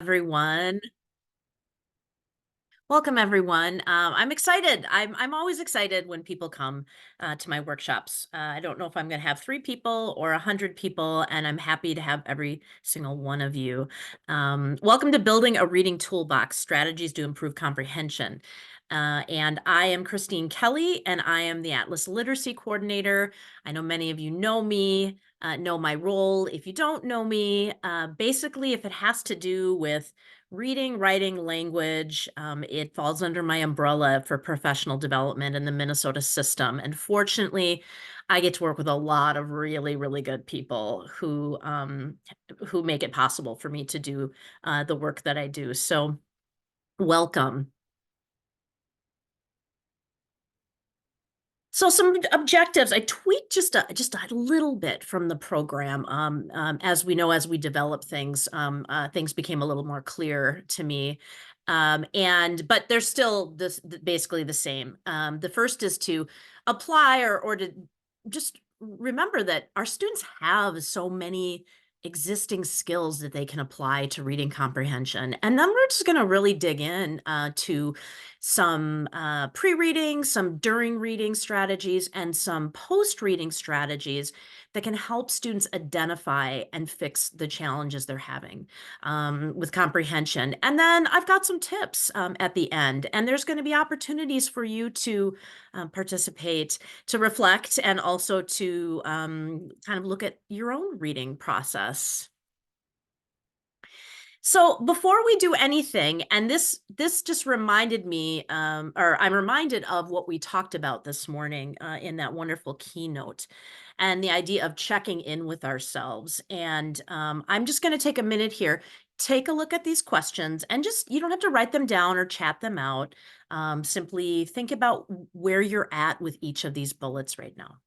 Everyone. Welcome, everyone. I'm excited. I'm always excited when people come to my workshops. I don't know if I'm going to have 3 people or 100 people, and I'm happy to have every single one of you. Welcome to Building a Reading Toolbox: Strategies to Improve Comprehension. And I am Kristine Kelly, and I am the Atlas Literacy Coordinator. I know many of you know me, know my role. If you don't know me, basically, if it has to do with reading, writing, language, it falls under my umbrella for professional development in the Minnesota system. And fortunately, I get to work with a lot of really, really good people who make it possible for me to do the work that I do. So welcome. So some objectives, I tweaked just a little bit from the program. As we know, as we develop things, things became a little more clear to me. But they're still basically the same. The first is to apply or to just remember that our students have so many existing skills that they can apply to reading comprehension. And then we're just going to really dig in to some pre-reading, some during reading strategies, and some post-reading strategies that can help students identify and fix the challenges they're having with comprehension. And then I've got some tips at the end, and there's going to be opportunities for you to participate, to reflect, and also to kind of look at your own reading process. So before we do anything, and this just reminded me, or I'm reminded of what we talked about this morning in that wonderful keynote, and the idea of checking in with ourselves. And I'm just going to take a minute here, take a look at these questions, and just you don't have to write them down or chat them out. Simply think about where you're at with each of these bullets right now.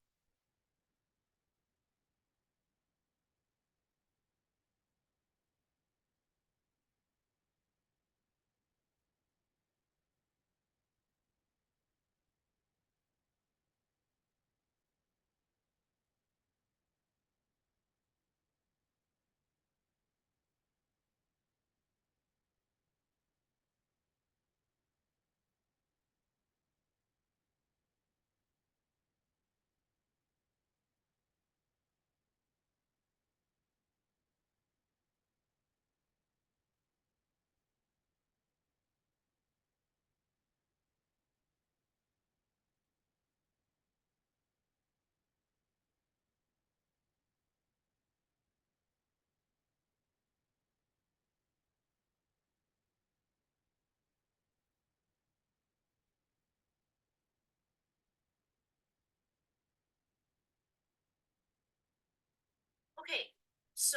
Okay, so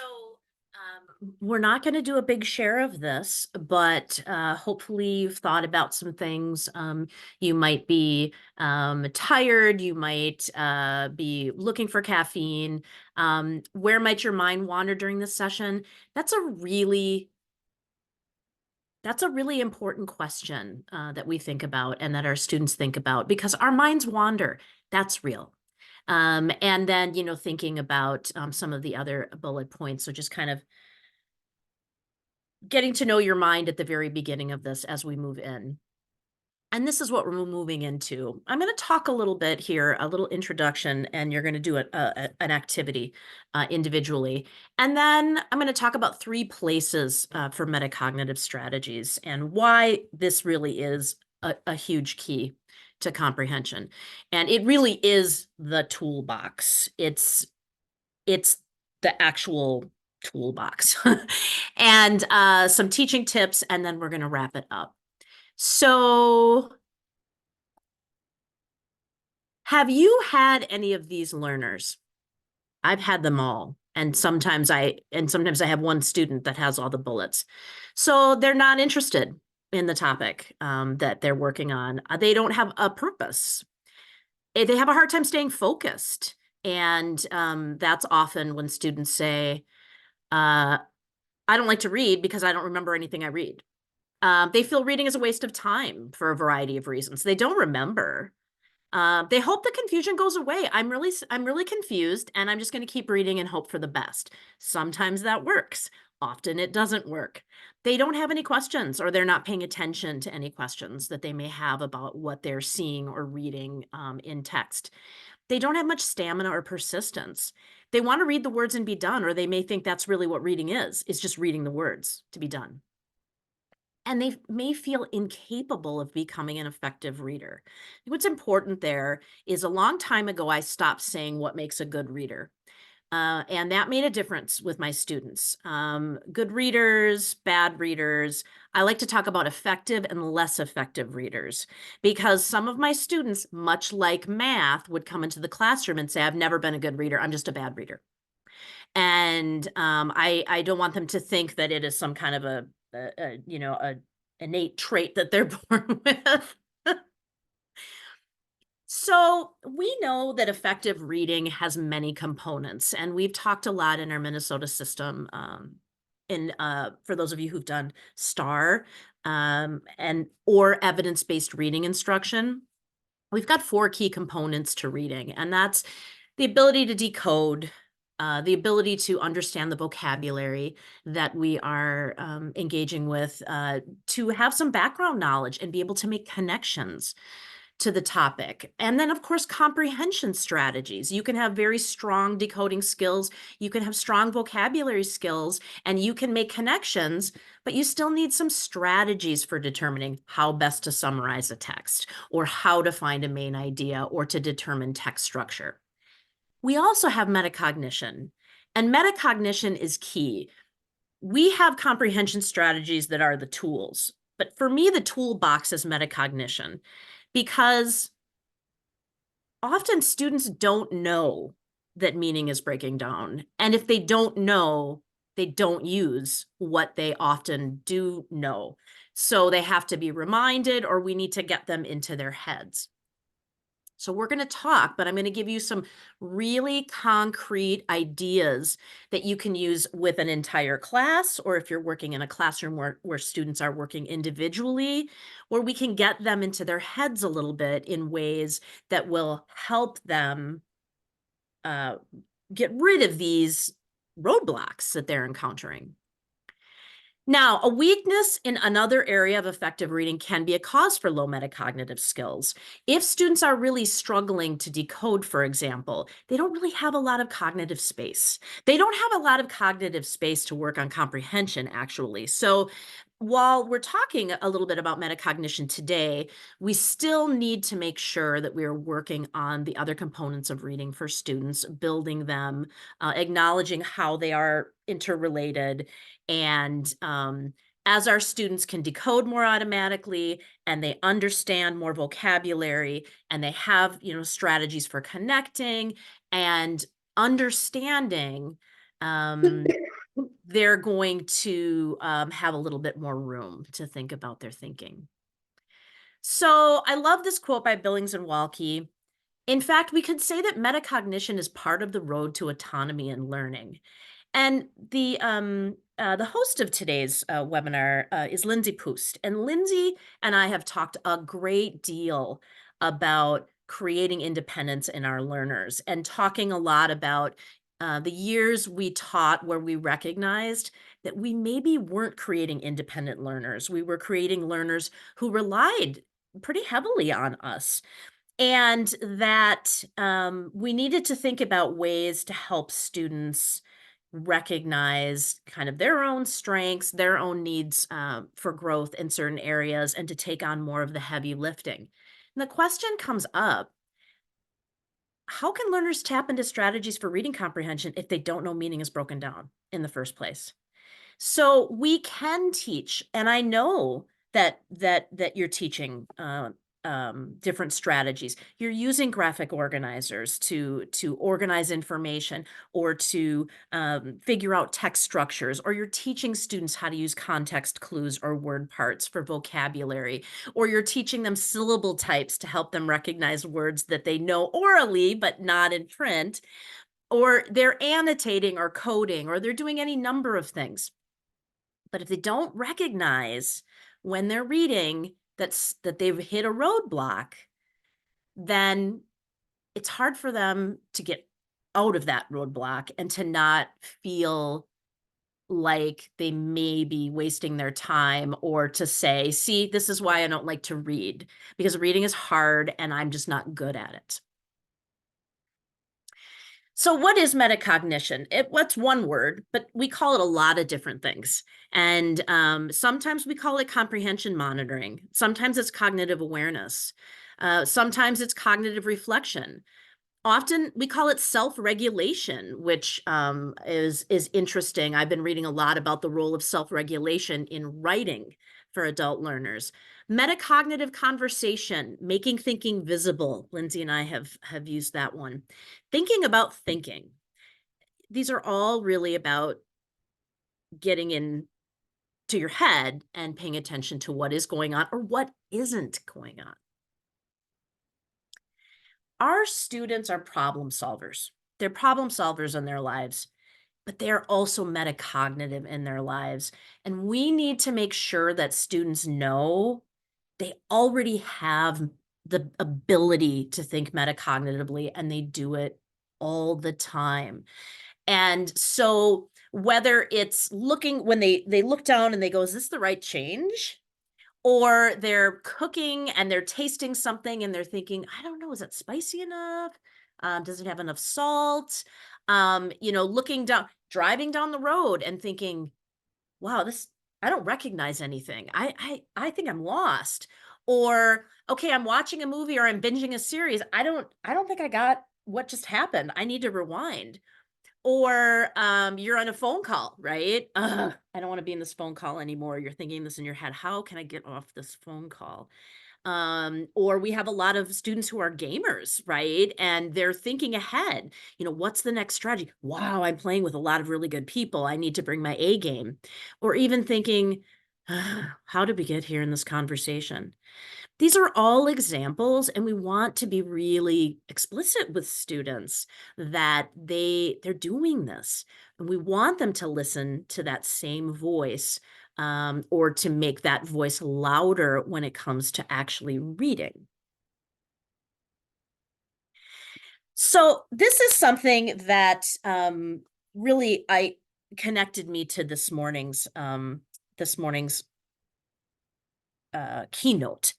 we're not going to do a big share of this, but hopefully you've thought about some things. You might be tired, you might be looking for caffeine. Where might your mind wander during this session? That's a really that's a really important question that we think about and that our students think about because our minds wander. That's real. And then, thinking about some of the other bullet points. So just kind of getting to know your mind at the very beginning of this as we move in. And this is what we're moving into. I'm going to talk a little bit here, a little introduction, and you're going to do an activity individually. And then I'm going to talk about 3 places for metacognitive strategies and why this really is a huge key to comprehension. And it really is the toolbox. It's the actual toolbox and some teaching tips, and then we're going to wrap it up. So have you had any of these learners? I've had them all. And sometimes I have one student that has all the bullets. So they're not interested in the topic that they're working on. They don't have a purpose. They have a hard time staying focused. And that's often when students say, I don't like to read because I don't remember anything I read. They feel reading is a waste of time for a variety of reasons. They don't remember. They hope the confusion goes away. I'm really confused, and I'm just going to keep reading and hope for the best. Sometimes that works. Often it doesn't work. They don't have any questions, or they're not paying attention to any questions that they may have about what they're seeing or reading in text. They don't have much stamina or persistence. They want to read the words and be done, or they may think that's really what reading is just reading the words to be done. And they may feel incapable of becoming an effective reader. What's important there is a long time ago, I stopped saying what makes a good reader. And that made a difference with my students. Good readers, bad readers. I like to talk about effective and less effective readers because some of my students, much like math, would come into the classroom and say, I've never been a good reader. I'm just a bad reader. And I don't want them to think that it is some kind of a innate trait that they're born with. So we know that effective reading has many components, and we've talked a lot in our Minnesota system. For those of you who've done STAR and or evidence-based reading instruction, we've got 4 key components to reading, and that's the ability to decode, the ability to understand the vocabulary that we are engaging with, to have some background knowledge and be able to make connections to the topic. And then, of course, comprehension strategies. You can have very strong decoding skills, you can have strong vocabulary skills, and you can make connections, but you still need some strategies for determining how best to summarize a text, or how to find a main idea, or to determine text structure. We also have metacognition, and metacognition is key. We have comprehension strategies that are the tools, but for me, the toolbox is metacognition, because often students don't know that meaning is breaking down. And if they don't know, they don't use what they often do know. So they have to be reminded, or we need to get them into their heads. So we're going to talk, but I'm going to give you some really concrete ideas that you can use with an entire class, or if you're working in a classroom where students are working individually, where we can get them into their heads a little bit in ways that will help them uh, get rid of these roadblocks that they're encountering. Now, a weakness in another area of effective reading can be a cause for low metacognitive skills. If students are really struggling to decode, for example, they don't really have a lot of cognitive space. They don't have a lot of cognitive space to work on comprehension, actually. So while we're talking a little bit about metacognition today, we still need to make sure that we are working on the other components of reading for students, building them, acknowledging how they are interrelated, and as our students can decode more automatically, and they understand more vocabulary, and they have, strategies for connecting and understanding, they're going to have a little bit more room to think about their thinking. So I love this quote by Billings and Walke. In fact, we could say that metacognition is part of the road to autonomy and learning. And the host of today's webinar is Lindsay Poost. And Lindsay and I have talked a great deal about creating independence in our learners, and talking a lot about the years we taught where we recognized that we maybe weren't creating independent learners. We were creating learners who relied pretty heavily on us, and that we needed to think about ways to help students recognize kind of their own strengths, their own needs for growth in certain areas, and to take on more of the heavy lifting. And the question comes up, how can learners tap into strategies for reading comprehension if they don't know meaning is broken down in the first place? So we can teach, and I know that you're teaching different strategies. You're using graphic organizers to organize information, or to figure out text structures, or you're teaching students how to use context clues or word parts for vocabulary, or you're teaching them syllable types to help them recognize words that they know orally but not in print, or they're annotating or coding, or they're doing any number of things. But if they don't recognize when they're reading that they've hit a roadblock, then it's hard for them to get out of that roadblock and to not feel like they may be wasting their time, or to say, see, this is why I don't like to read, because reading is hard and I'm just not good at it. So, what is metacognition? What's one word, but we call it a lot of different things. And sometimes we call it comprehension monitoring. Sometimes it's cognitive awareness. Sometimes it's cognitive reflection. Often we call it self-regulation, which is interesting. I've been reading a lot about the role of self-regulation in writing for adult learners. Metacognitive conversation, making thinking visible. Lindsay and I have used that one. Thinking about thinking. These are all really about getting into your head and paying attention to what is going on or what isn't going on. Our students are problem solvers. They're problem solvers in their lives, but they're also metacognitive in their lives. And we need to make sure that students know they already have the ability to think metacognitively, and they do it all the time. And so whether it's looking when they look down and they go, is this the right change? Or they're cooking and they're tasting something and they're thinking, I don't know, is it spicy enough? Does it have enough salt? Looking down, driving down the road and thinking, wow, this, I don't recognize anything. I think I'm lost. Or, okay, I'm watching a movie or I'm binging a series. I don't think I got what just happened. I need to rewind. Or you're on a phone call, right? Ugh, I don't want to be in this phone call anymore. You're thinking this in your head. How can I get off this phone call? Or we have a lot of students who are gamers, right? And they're thinking ahead. What's the next strategy? Wow, I'm playing with a lot of really good people. I need to bring my A game. Or even thinking, how did we get here in this conversation? These are all examples, and we want to be really explicit with students that they're doing this, and we want them to listen to that same voice, or to make that voice louder when it comes to actually reading. So this is something that really I connected me to this morning's keynote.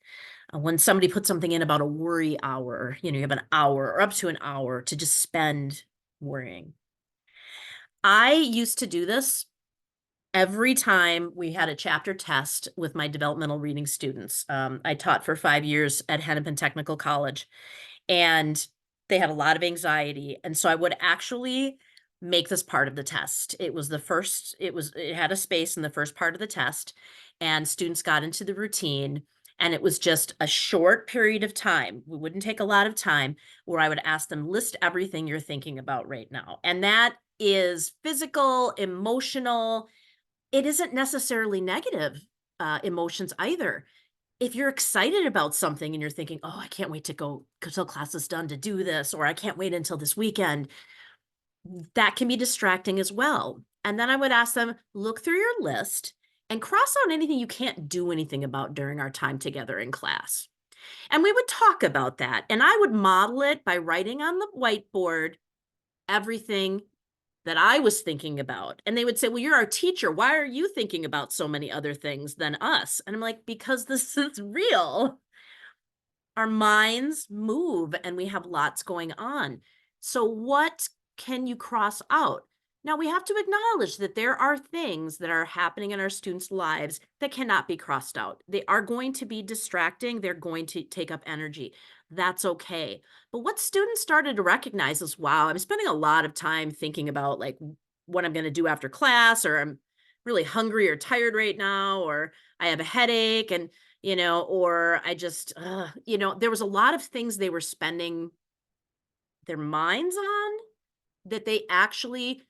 When somebody puts something in about a worry hour, you have an hour or up to an hour to just spend worrying. I used to do this every time we had a chapter test with my developmental reading students. I taught for 5 years at Hennepin Technical College, and they had a lot of anxiety. And so I would actually make this part of the test. It had a space in the first part of the test, and students got into the routine. And it was just a short period of time. We wouldn't take a lot of time, where I would ask them, list everything you're thinking about right now. And that is physical, emotional. It isn't necessarily negative emotions either. If you're excited about something and you're thinking, oh, I can't wait to go until class is done to do this, or I can't wait until this weekend, that can be distracting as well. And then I would ask them, look through your list and cross out anything you can't do anything about during our time together in class. And we would talk about that. And I would model it by writing on the whiteboard everything that I was thinking about. And they would say, well, you're our teacher. Why are you thinking about so many other things than us? And I'm like, because this is real. Our minds move and we have lots going on. So what can you cross out? Now, we have to acknowledge that there are things that are happening in our students' lives that cannot be crossed out. They are going to be distracting. They're going to take up energy. That's okay. But what students started to recognize is, wow, I'm spending a lot of time thinking about like what I'm going to do after class, or I'm really hungry or tired right now, or I have a headache. And or I just, there was a lot of things they were spending their minds on that they actually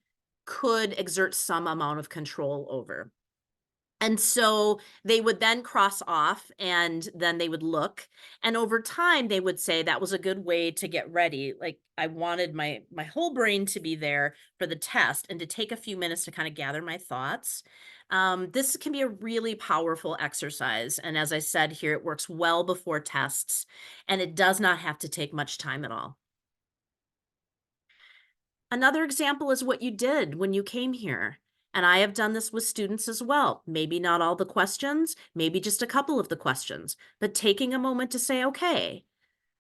could exert some amount of control over. And so they would then cross off, and then they would look, and over time they would say that was a good way to get ready. Like, I wanted my whole brain to be there for the test and to take a few minutes to kind of gather my thoughts. This can be a really powerful exercise. And as I said here, it works well before tests, and it does not have to take much time at all. Another example is what you did when you came here. And I have done this with students as well. Maybe not all the questions, maybe just a couple of the questions, but taking a moment to say, okay,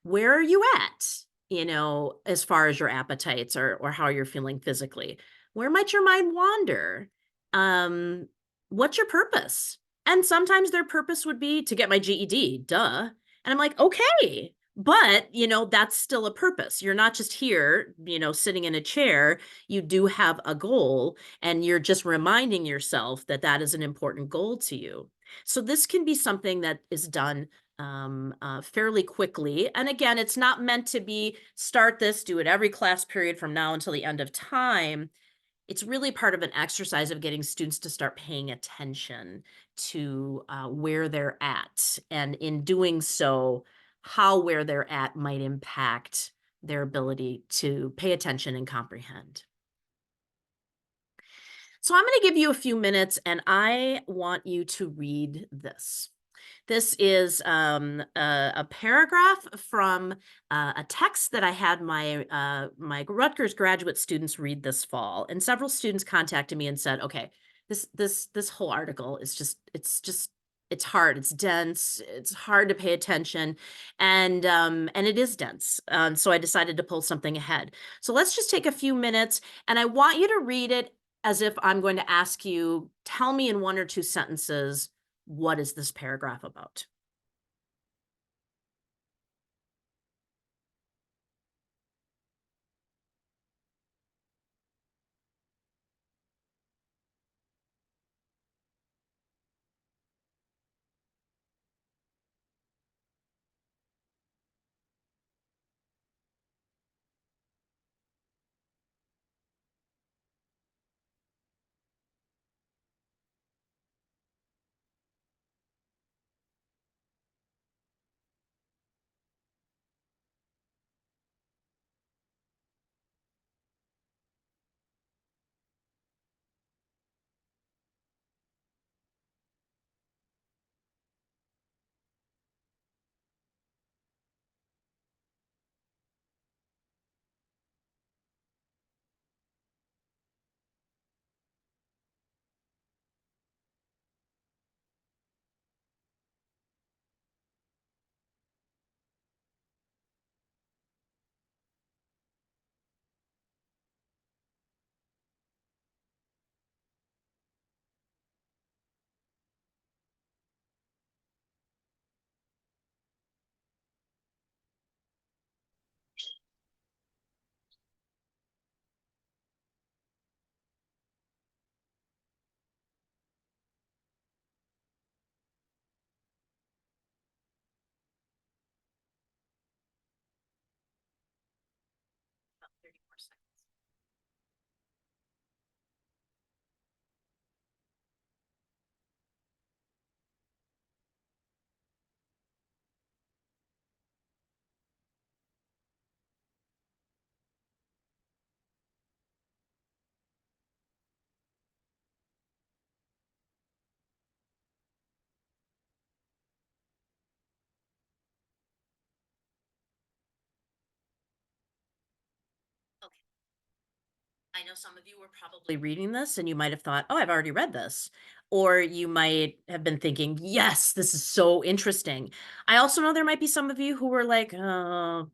where are you at? As far as your appetites or how you're feeling physically. Where might your mind wander? Um, what's your purpose? And sometimes their purpose would be to get my GED, duh. And I'm like, okay, but that's still a purpose. You're not just here, sitting in a chair. You do have a goal, and you're just reminding yourself that that is an important goal to you. So this can be something that is done fairly quickly. And again, it's not meant to be start this, do it every class period from now until the end of time. It's really part of an exercise of getting students to start paying attention to where they're at. And in doing so, how where they're at might impact their ability to pay attention and comprehend. So I'm going to give you a few minutes and I want you to read this. This is a paragraph from a text that I had my Rutgers graduate students read this fall, and several students contacted me and said, "Okay, this whole article is it's hard, it's dense, it's hard to pay attention, and it is dense." So I decided to pull something ahead. So let's just take a few minutes, and I want you to read it as if I'm going to ask you, tell me in one or two sentences, what is this paragraph about? About 30 more seconds. Okay. I know some of you were probably reading this and you might have thought, oh, I've already read this. Or you might have been thinking, yes, this is so interesting. I also know there might be some of you who were like, oh,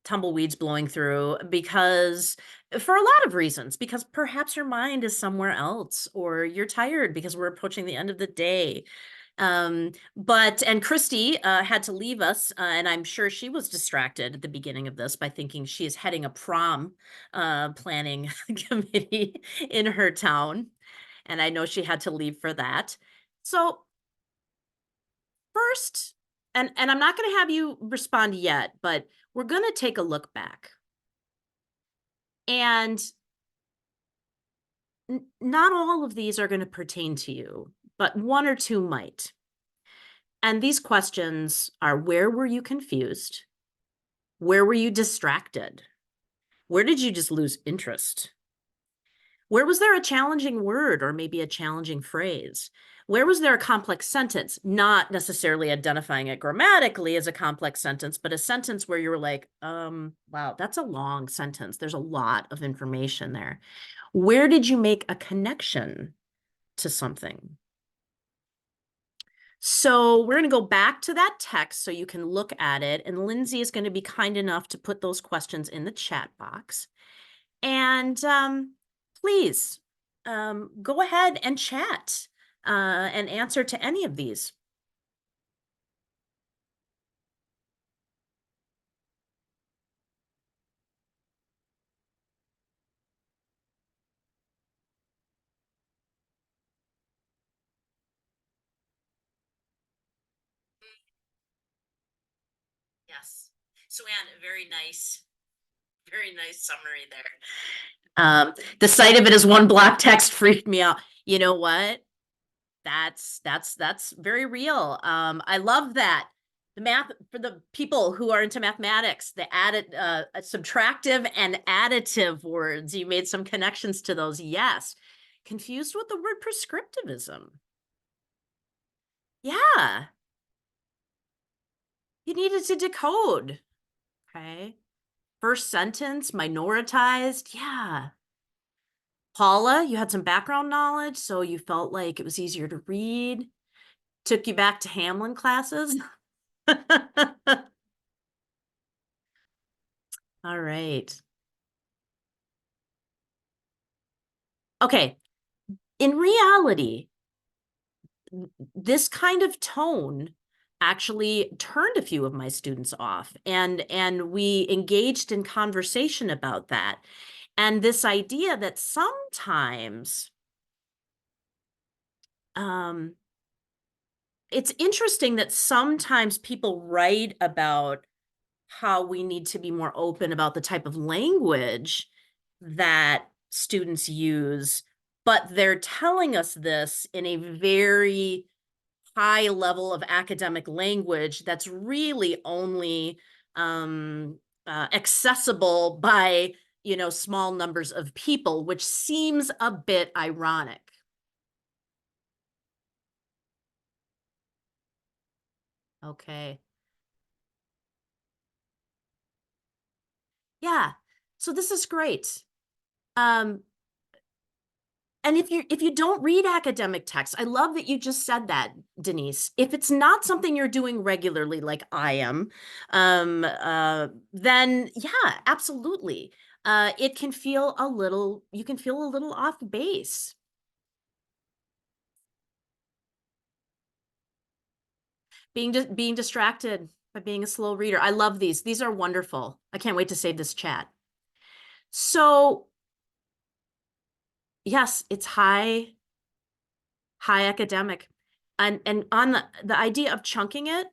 tumbleweeds blowing through because for a lot of reasons, because perhaps your mind is somewhere else, or you're tired because we're approaching the end of the day. And Christy had to leave us, and I'm sure she was distracted at the beginning of this by thinking she is heading a prom planning committee in her town. And I know she had to leave for that. So first, and I'm not going to have you respond yet, but we're going to take a look back. And not all of these are going to pertain to you, but one or two might. And these questions are, where were you confused? Where were you distracted? Where did you just lose interest? Where was there a challenging word or maybe a challenging phrase? Where was there a complex sentence? Not necessarily identifying it grammatically as a complex sentence, but a sentence where you were like, wow, that's a long sentence. There's a lot of information there. Where did you make a connection to something? So we're going to go back to that text so you can look at it. And Lindsay is going to be kind enough to put those questions in the chat box. And please go ahead and chat and answer to any of these. Yes. So Anne, very nice summary there. The sight of it as one block text freaked me out. You know what? That's very real. I love that. The math for the people who are into mathematics, the added subtractive and additive words. You made some connections to those. Yes. Confused with the word prescriptivism. Yeah. You needed to decode. Okay. First sentence, minoritized. Yeah. Paula, you had some background knowledge, so you felt like it was easier to read. Took you back to Hamlin classes. All right. Okay. In reality, this kind of tone actually turned a few of my students off, and we engaged in conversation about that. And this idea that sometimes it's interesting that sometimes people write about how we need to be more open about the type of language that students use, but they're telling us this in a very high level of academic language that's really only accessible by, small numbers of people, which seems a bit ironic. Okay. Yeah. So this is great. Um, And if you don't read academic texts, I love that you just said that, Denise. If it's not something you're doing regularly, like I am, then yeah, absolutely. It can feel you can feel a little off base. Being distracted by being a slow reader. I love these. These are wonderful. I can't wait to save this chat. So yes, it's high academic. And on the idea of chunking it,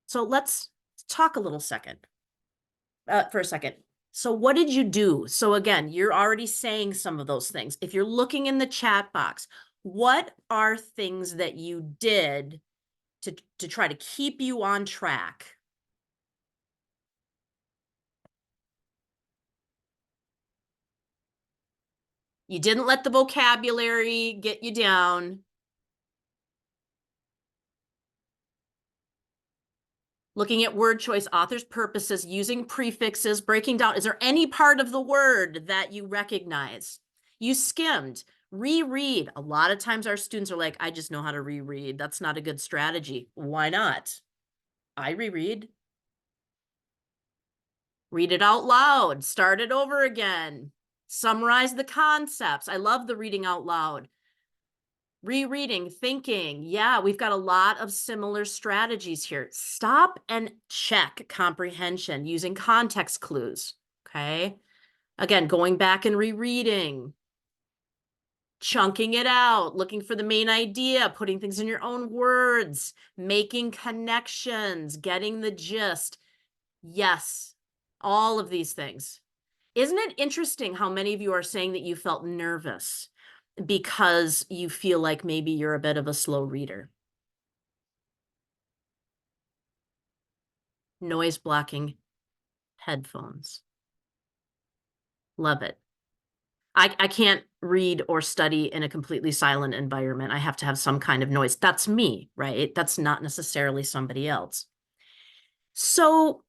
so let's talk a little second, for a second. So what did you do? So again, you're already saying some of those things. If you're looking in the chat box, what are things that you did to try to keep you on track? You didn't let the vocabulary get you down. Looking at word choice, author's purposes, using prefixes, breaking down. Is there any part of the word that you recognize? You skimmed. Reread. A lot of times our students are like, I just know how to reread. That's not a good strategy. Why not? I reread. Read it out loud. Start it over again. Summarize the concepts. I love the reading out loud. Rereading, thinking. Yeah, we've got a lot of similar strategies here. Stop and check comprehension using context clues. Okay. Again, going back and rereading, chunking it out, looking for the main idea, putting things in your own words, making connections, getting the gist. Yes, all of these things. Isn't it interesting how many of you are saying that you felt nervous because you feel like maybe you're a bit of a slow reader? Noise blocking headphones. Love it. I can't read or study in a completely silent environment. I have to have some kind of noise. That's me, right? That's not necessarily somebody else. So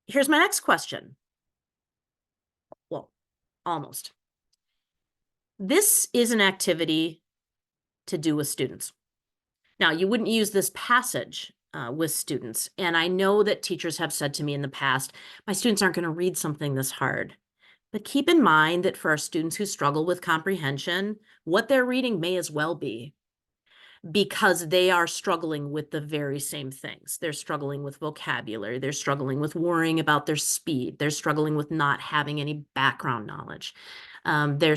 here's my next question. Well, almost. This is an activity to do with students. Now, you wouldn't use this passage with students. And I know that teachers have said to me in the past, my students aren't going to read something this hard. But keep in mind that for our students who struggle with comprehension, what they're reading may as well be, because they are struggling with the very same things. They're struggling with vocabulary. They're struggling with worrying about their speed. They're struggling with not having any background knowledge. They're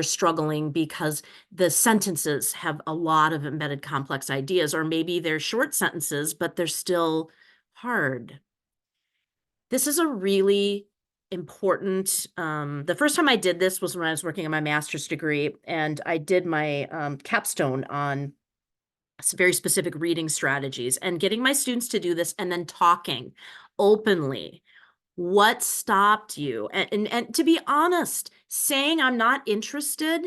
struggling because the sentences have a lot of embedded complex ideas, or maybe they're short sentences, but they're still hard. This is a really important, the first time I did this was when I was working on my master's degree, and I did my capstone on very specific reading strategies, and getting my students to do this and then talking openly. What stopped you? And to be honest, saying I'm not interested,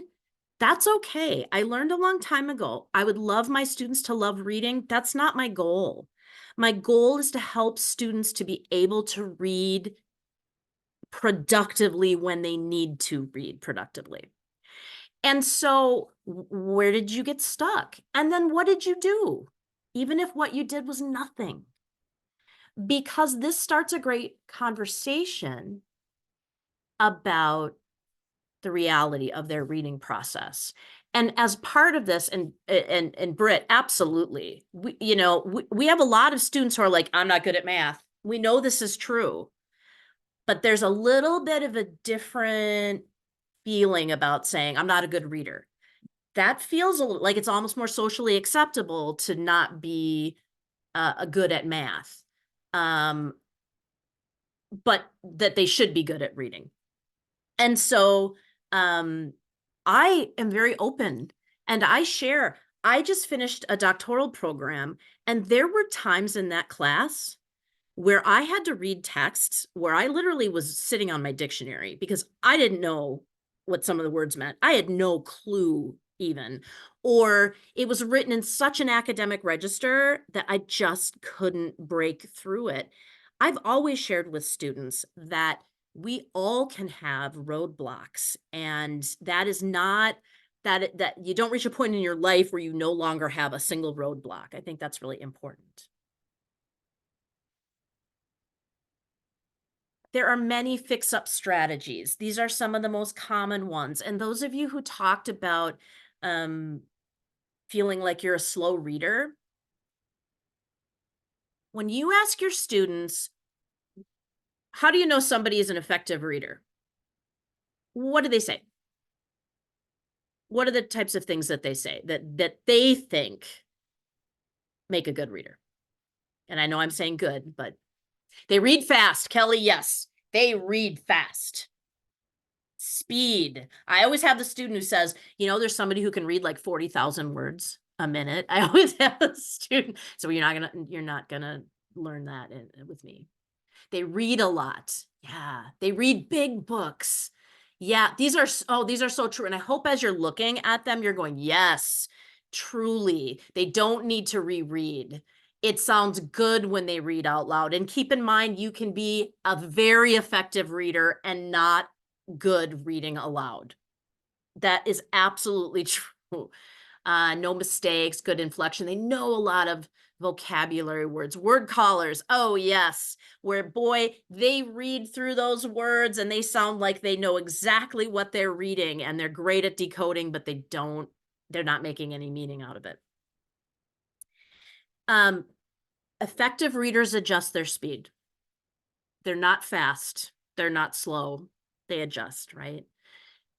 that's okay. I learned a long time ago, I would love my students to love reading. That's not my goal. My goal is to help students to be able to read productively when they need to read productively. And so where did you get stuck? And then what did you do? Even if what you did was nothing. Because this starts a great conversation about the reality of their reading process. And as part of this, and Britt, absolutely, we have a lot of students who are like, I'm not good at math. We know this is true, but there's a little bit of a different feeling about saying, I'm not a good reader. That feels like it's almost more socially acceptable to not be good at math, but that they should be good at reading. And so I am very open, and I share. I just finished a doctoral program, and there were times in that class where I had to read texts where I literally was sitting on my dictionary because I didn't know what some of the words meant. I had no clue even, or it was written in such an academic register that I just couldn't break through it. I've always shared with students that we all can have roadblocks, and that is not that you don't reach a point in your life where you no longer have a single roadblock. I think that's really important. There are many fix-up strategies. These are some of the most common ones. And those of you who talked about feeling like you're a slow reader, when you ask your students, how do you know somebody is an effective reader? What do they say? What are the types of things that they say that they think make a good reader? And I know I'm saying good, but they read fast. Kelly, yes, they read fast. Speed. I always have the student who says, there's somebody who can read like 40,000 words a minute. I always have a student. So you're not gonna learn that with me. They read a lot. Yeah. They read big books. Yeah. These are so true. And I hope as you're looking at them, you're going, yes, truly. They don't need to reread. It sounds good when they read out loud. And keep in mind, you can be a very effective reader and not good reading aloud. That is absolutely true. No mistakes, good inflection. They know a lot of vocabulary words, word callers. Oh, yes. Where, boy, they read through those words and they sound like they know exactly what they're reading, and they're great at decoding, but they're not making any meaning out of it. Effective readers adjust their speed. They're not fast. They're not slow. They adjust, right?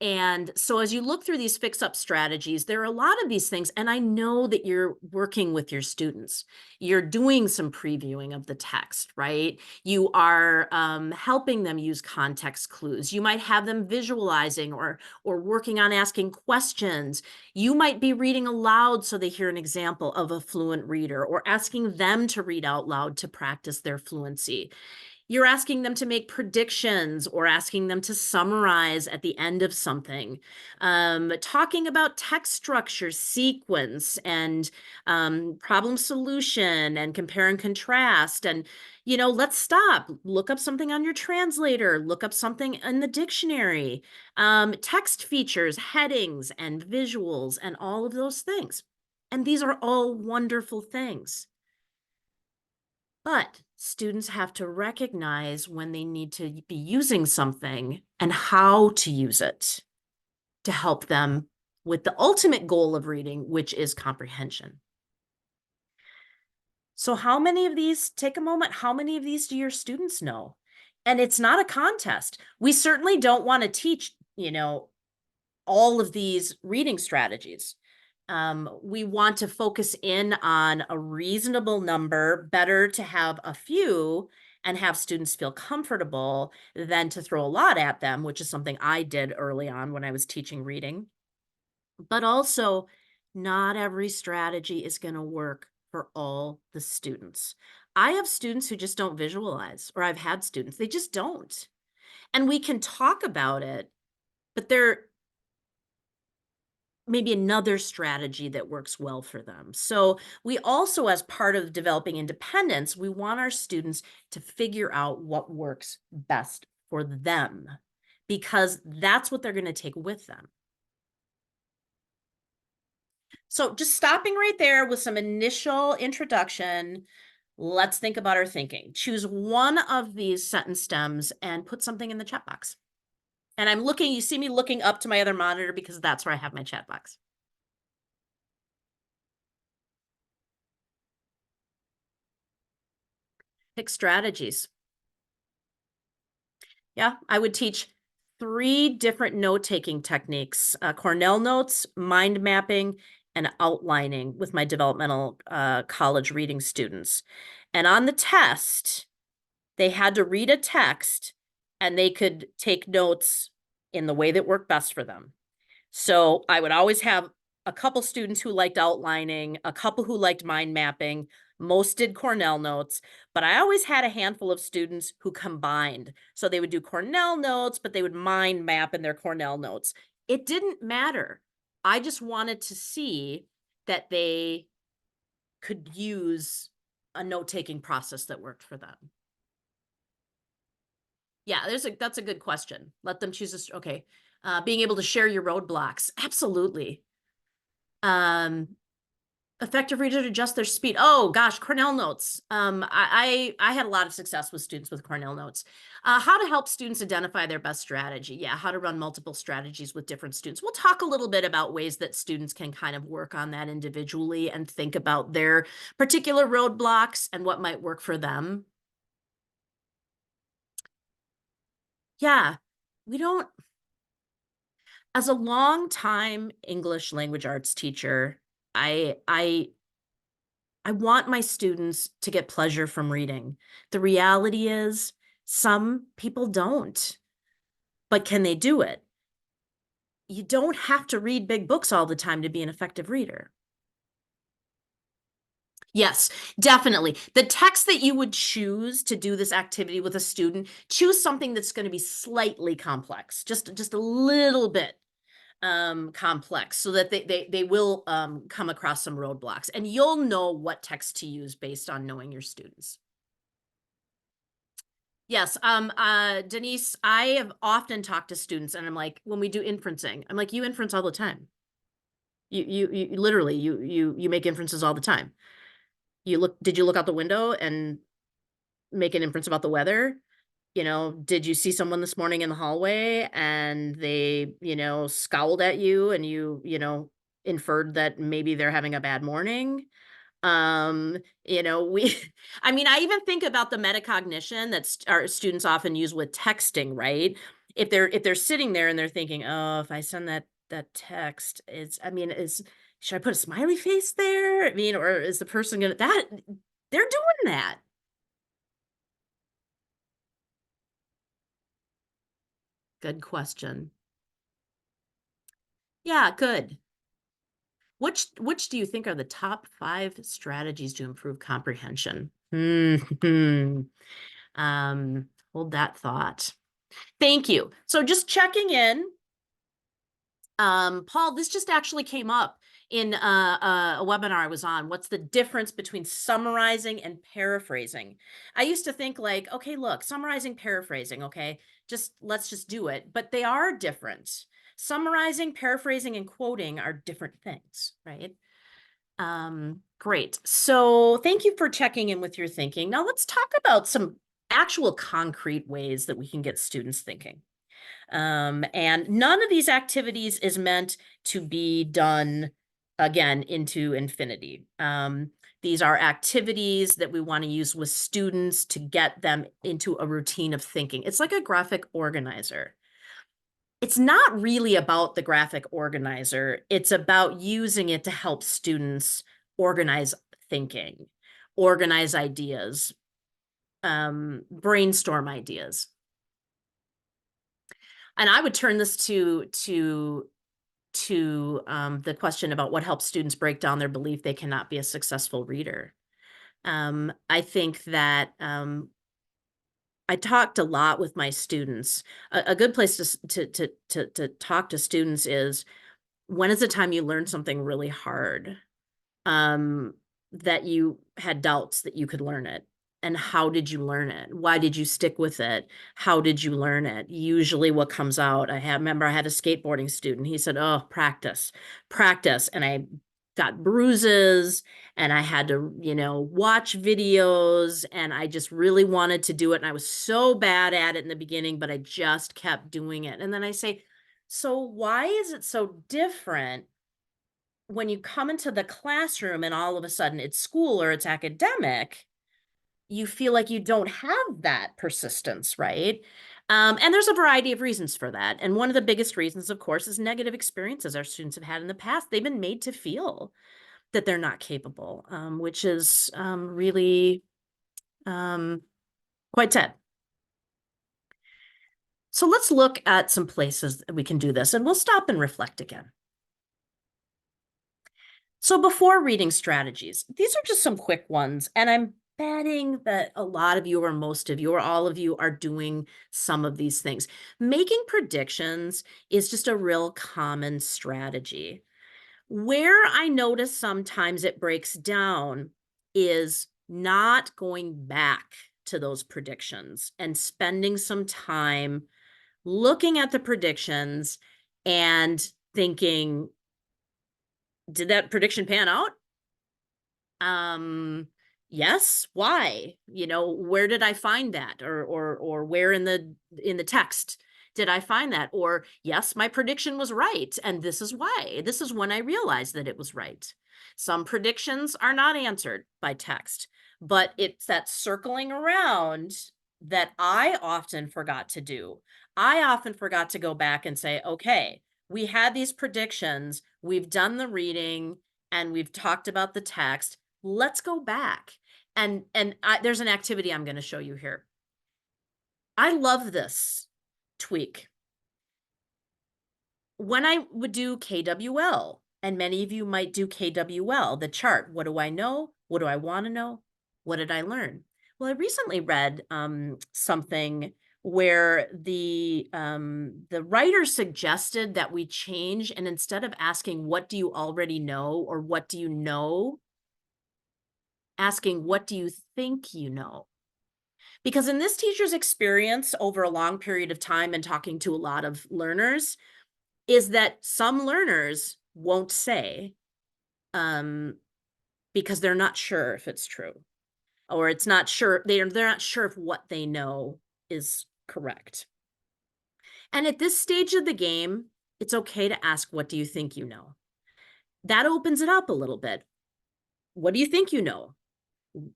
And so as you look through these fix-up strategies, there are a lot of these things, and I know that you're working with your students. You're doing some previewing of the text, right? You are helping them use context clues. You might have them visualizing or working on asking questions. You might be reading aloud so they hear an example of a fluent reader, or asking them to read out loud to practice their fluency. You're asking them to make predictions or asking them to summarize at the end of something. Talking about text structure, sequence, and problem solution, and compare and contrast. And, let's stop. Look up something on your translator. Look up something in the dictionary. Text features, headings, and visuals, and all of those things. And these are all wonderful things. But students have to recognize when they need to be using something and how to use it to help them with the ultimate goal of reading, which is comprehension. So how many of these, take a moment, how many of these do your students know? And it's not a contest. We certainly don't want to teach, all of these reading strategies. We want to focus in on a reasonable number, better to have a few and have students feel comfortable than to throw a lot at them, which is something I did early on when I was teaching reading. But also, not every strategy is going to work for all the students. I have students who just don't visualize, or I've had students, they just don't. And we can talk about it, but they're maybe another strategy that works well for them. So we also, as part of developing independence, we want our students to figure out what works best for them, because that's what they're going to take with them. So just stopping right there with some initial introduction, let's think about our thinking. Choose one of these sentence stems and put something in the chat box. And I'm looking, you see me looking up to my other monitor because that's where I have my chat box. Pick strategies. Yeah, I would teach 3 different note-taking techniques, Cornell notes, mind mapping, and outlining with my developmental college reading students. And on the test, they had to read a text and they could take notes in the way that worked best for them. So I would always have a couple students who liked outlining, a couple who liked mind mapping. Most did Cornell notes, but I always had a handful of students who combined. So they would do Cornell notes, but they would mind map in their Cornell notes. It didn't matter. I just wanted to see that they could use a note-taking process that worked for them. Yeah, that's a good question. Let them choose okay. Being able to share your roadblocks. Absolutely. Effective reader to adjust their speed. Oh gosh, Cornell notes. I had a lot of success with students with Cornell notes. How to help students identify their best strategy. Yeah, how to run multiple strategies with different students. We'll talk a little bit about ways that students can kind of work on that individually and think about their particular roadblocks and what might work for them. Yeah, we don't, as a long-time English language arts teacher, I want my students to get pleasure from reading. The reality is some people don't, but can they do it? You don't have to read big books all the time to be an effective reader. Yes, definitely. The text that you would choose to do this activity with a student, choose something that's going to be slightly complex, just a little bit complex, so that they will come across some roadblocks, and you'll know what text to use based on knowing your students. Yes, Denise, I have often talked to students and I'm like, when we do inferencing, I'm like, you inference all the time. You literally, you make inferences all the time. Did you look out the window and make an inference about the weather? Did you see someone this morning in the hallway and they, scowled at you and inferred that maybe they're having a bad morning? We I mean, I even think about the metacognition that our students often use with texting, right? If they're sitting there and they're thinking, oh, if I send that text, should I put a smiley face there? I mean, or is the person gonna that they're doing that. Good question. Yeah, good. Which do you think are the top 5 strategies to improve comprehension? Hold that thought. Thank you. So just checking in. Paul, this just actually came up in a webinar I was on. What's the difference between summarizing and paraphrasing? I used to think like, okay, look, summarizing, paraphrasing, okay, let's just do it. But they are different. Summarizing, paraphrasing, and quoting are different things, right? Great. So thank you for checking in with your thinking. Now let's talk about some actual concrete ways that we can get students thinking. And none of these activities is meant to be done again into infinity. These are activities that we want to use with students to get them into a routine of thinking. It's like a graphic organizer. It's not really about the graphic organizer. It's about using it to help students organize thinking, organize ideas, brainstorm ideas. And I would turn this to the question about what helps students break down their belief they cannot be a successful reader. I think that I talked a lot with my students. A good place to talk to students is, when is the time you learned something really hard? That you had doubts that you could learn it. And how did you learn it? Why did you stick with it? How did you learn it? Usually what comes out, remember I had a skateboarding student. He said, oh, practice, practice. And I got bruises and I had to, watch videos, and I just really wanted to do it. And I was so bad at it in the beginning, but I just kept doing it. And then I say, so why is it so different when you come into the classroom and all of a sudden it's school or it's academic? You feel like you don't have that persistence, right? And there's a variety of reasons for that. And one of the biggest reasons, of course, is negative experiences our students have had in the past. They've been made to feel that they're not capable, which is really quite sad. So let's look at some places that we can do this, and we'll stop and reflect again. So before reading strategies, these are just some quick ones, and I'm betting that a lot of you or most of you or all of you are doing some of these things. Making predictions is just a real common strategy. Where I notice sometimes it breaks down is not going back to those predictions and spending some time looking at the predictions and thinking, did that prediction pan out? Yes, why? Where did I find that? Or where in the text did I find that? Or yes, my prediction was right, and this is why. This is when I realized that it was right. Some predictions are not answered by text, but it's that circling around that I often forgot to do. I often forgot to go back and say, okay, we had these predictions, we've done the reading, and we've talked about the text. Let's go back. And there's an activity I'm going to show you here. I love this tweak. When I would do KWL, and many of you might do KWL, the chart, what do I know? What do I want to know? What did I learn? Well, I recently read something where the writer suggested that we change, and instead of asking, what do you already know, or what do you know, asking, what do you think you know? Because in this teacher's experience over a long period of time and talking to a lot of learners, is that some learners won't say, because they're not sure if it's true, or it's not sure, they're not sure if what they know is correct. And at this stage of the game, it's okay to ask, what do you think you know? That opens it up a little bit. What do you think you know?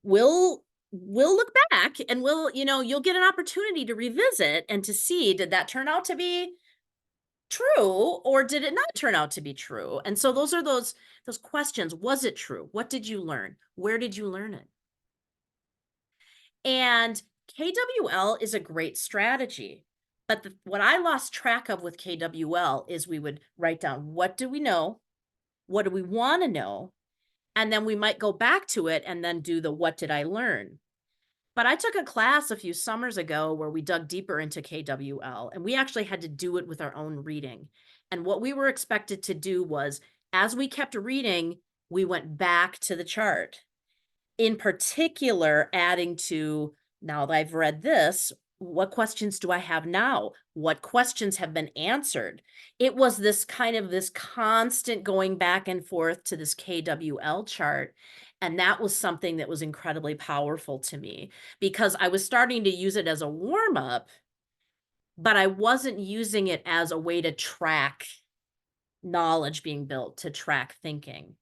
We'll look back and you'll get an opportunity to revisit and to see, did that turn out to be true, or did it not turn out to be true? And so those are those questions. Was it true? What did you learn? Where did you learn it? And KWL is a great strategy. But what I lost track of with KWL is we would write down, what do we know? What do we want to know? And then we might go back to it and then do the, what did I learn? But I took a class a few summers ago where we dug deeper into KWL, and we actually had to do it with our own reading. And what we were expected to do was, as we kept reading, we went back to the chart. In particular, adding to, now that I've read this, what questions do I have now? What questions have been answered? It was this kind of this constant going back and forth to this KWL chart. And that was something that was incredibly powerful to me because I was starting to use it as a warm up, but I wasn't using it as a way to track knowledge being built, to track thinking.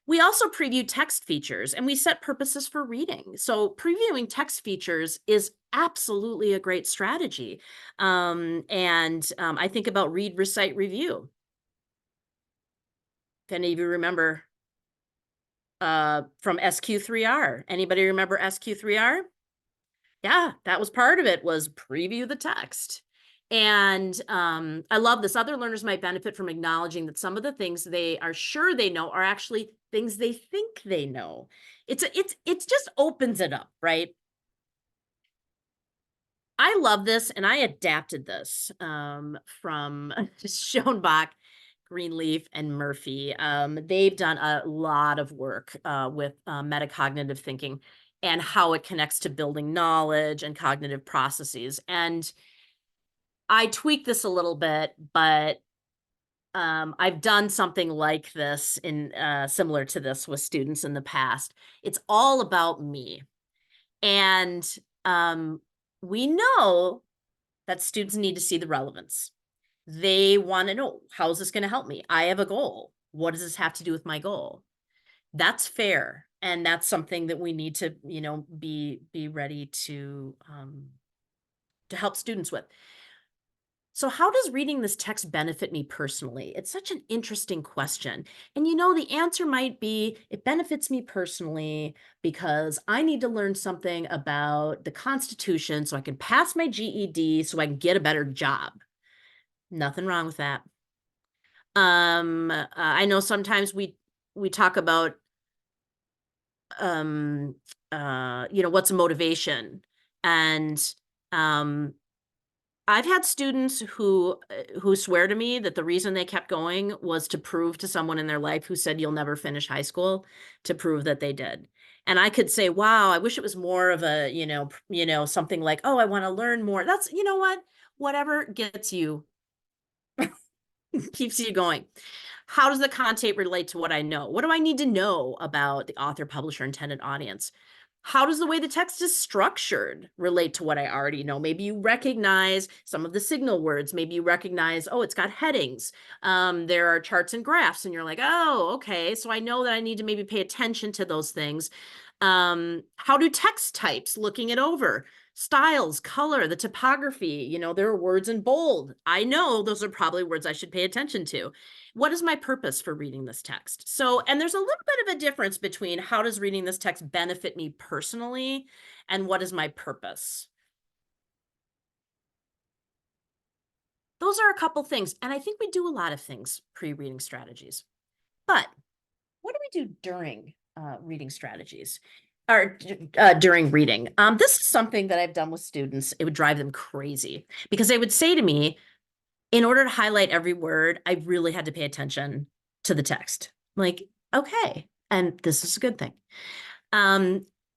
We also preview text features and we set purposes for reading. So previewing text features is absolutely a great strategy. I think about read, recite, review. If any of you remember from SQ3R, anybody remember SQ3R? Yeah, that was part of it, was preview the text. And I love this. Other learners might benefit from acknowledging that some of the things they are sure they know are actually things they think they know. It just opens it up, right? I love this, and I adapted this from Schoenbach, Greenleaf, and Murphy. They've done a lot of work with metacognitive thinking and how it connects to building knowledge and cognitive processes. And I tweak this a little bit, but I've done something like this in similar to this with students in the past. It's all about me. And we know that students need to see the relevance. They want to know, how is this going to help me? I have a goal. What does this have to do with my goal? That's fair. And that's something that we need to, be ready to help students with. So how does reading this text benefit me personally? It's such an interesting question. And the answer might be it benefits me personally because I need to learn something about the Constitution so I can pass my GED so I can get a better job. Nothing wrong with that. I know sometimes we talk about what's a motivation, and I've had students who swear to me that the reason they kept going was to prove to someone in their life who said you'll never finish high school, to prove that they did. And I could say, wow, I wish it was more of a, something like, oh, I want to learn more. That's, what, whatever gets you, keeps you going. How does the content relate to what I know? What do I need to know about the author, publisher, intended audience? How does the way the text is structured relate to what I already know? Maybe you recognize some of the signal words. Maybe you recognize, oh, it's got headings. There are charts and graphs, and you're like, oh, okay. So I know that I need to maybe pay attention to those things. How do text types, looking it over, styles, color, the typography, there are words in bold. I know those are probably words I should pay attention to. What is my purpose for reading this text? So, and there's a little bit of a difference between how does reading this text benefit me personally and what is my purpose? Those are a couple things. And I think we do a lot of things pre-reading strategies. But what do we do during reading strategies? Or during reading. This is something that I've done with students. It would drive them crazy because they would say to me, in order to highlight every word, I really had to pay attention to the text. I'm like, okay, and this is a good thing.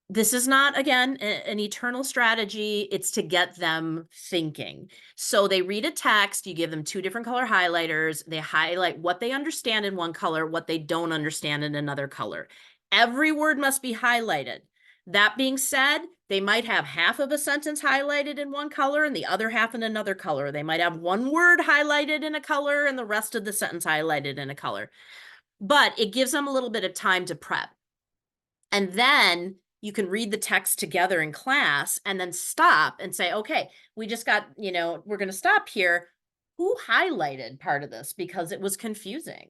This is not, again, an eternal strategy. It's to get them thinking. So they read a text, you give them 2 different color highlighters. They highlight what they understand in one color, what they don't understand in another color. Every word must be highlighted. That being said, they might have half of a sentence highlighted in one color and the other half in another color. They might have one word highlighted in a color and the rest of the sentence highlighted in a color. But it gives them a little bit of time to prep. And then you can read the text together in class and then stop and say, okay, we just got, we're going to stop here. Who highlighted part of this because it was confusing?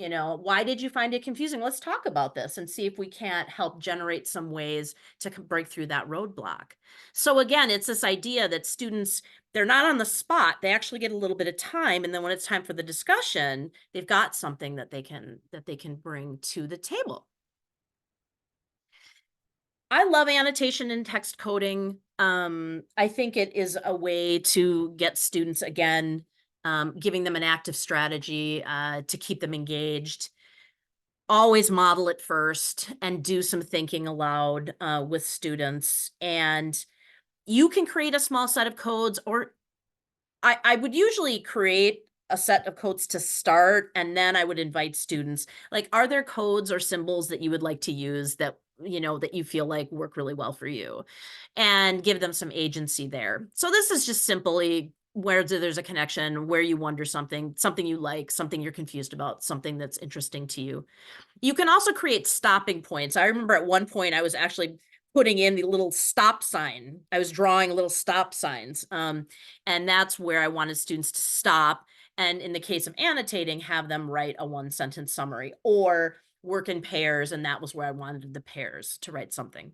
Why did you find it confusing? Let's talk about this and see if we can't help generate some ways to break through that roadblock. So again, it's this idea that students, they're not on the spot. They actually get a little bit of time. And then when it's time for the discussion, they've got something that they can bring to the table. I love annotation and text coding. I think it is a way to get students again, giving them an active strategy to keep them engaged. Always model it first and do some thinking aloud with students. And you can create a small set of codes, or I would usually create a set of codes to start, and then I would invite students, like, are there codes or symbols that you would like to use that, that you feel like work really well for you, and give them some agency there. So this is just simply where there's a connection, where you wonder something you like, something you're confused about, something that's interesting to you. You can also create stopping points. I remember at one point I was actually putting in the little stop sign. I was drawing little stop signs. And that's where I wanted students to stop. And in the case of annotating, have them write a one sentence summary or work in pairs. And that was where I wanted the pairs to write something.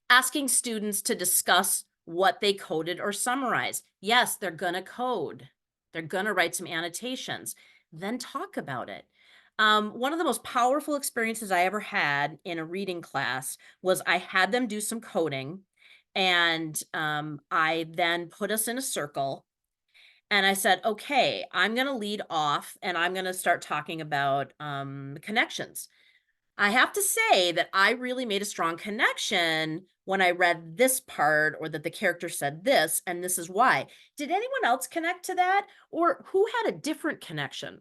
Asking students to discuss what they coded or summarized. Yes, they're going to code. They're going to write some annotations. Then talk about it. One of the most powerful experiences I ever had in a reading class was I had them do some coding, and I then put us in a circle, and I said, okay, I'm going to lead off and I'm going to start talking about connections. I have to say that I really made a strong connection when I read this part, or that the character said this, and this is why. Did anyone else connect to that? Or who had a different connection?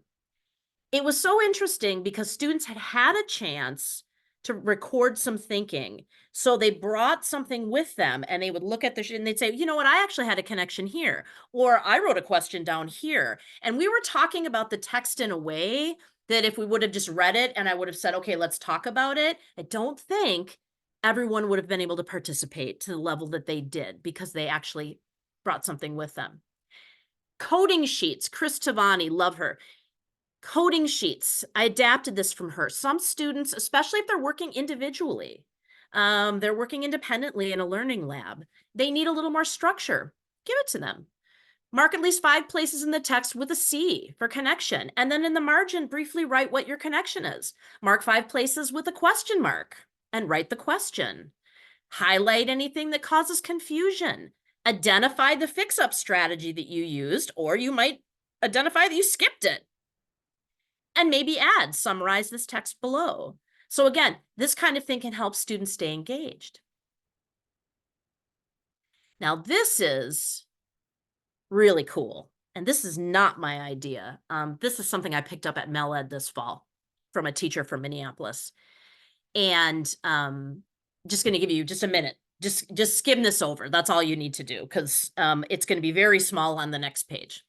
It was so interesting because students had had a chance to record some thinking. So they brought something with them, and they would look at and they'd say, you know what, I actually had a connection here, or I wrote a question down here. And we were talking about the text in a way that if we would have just read it and I would have said, okay, let's talk about it, I don't think everyone would have been able to participate to the level that they did, because they actually brought something with them. Coding sheets, Chris Tavani, love her. Coding sheets. I adapted this from her. Some students, especially if they're working individually, they're working independently in a learning lab, they need a little more structure. Give it to them. Mark at least 5 places in the text with a C for connection. And then in the margin, briefly write what your connection is. Mark 5 places with a question mark and write the question. Highlight anything that causes confusion. Identify the fix-up strategy that you used, or you might identify that you skipped it. And maybe add, summarize this text below. So again, this kind of thing can help students stay engaged. Now, this is really cool. And this is not my idea. This is something I picked up at MELED this fall from a teacher from Minneapolis. And just going to give you just a minute. Just skim this over. That's all you need to do, because it's going to be very small on the next page.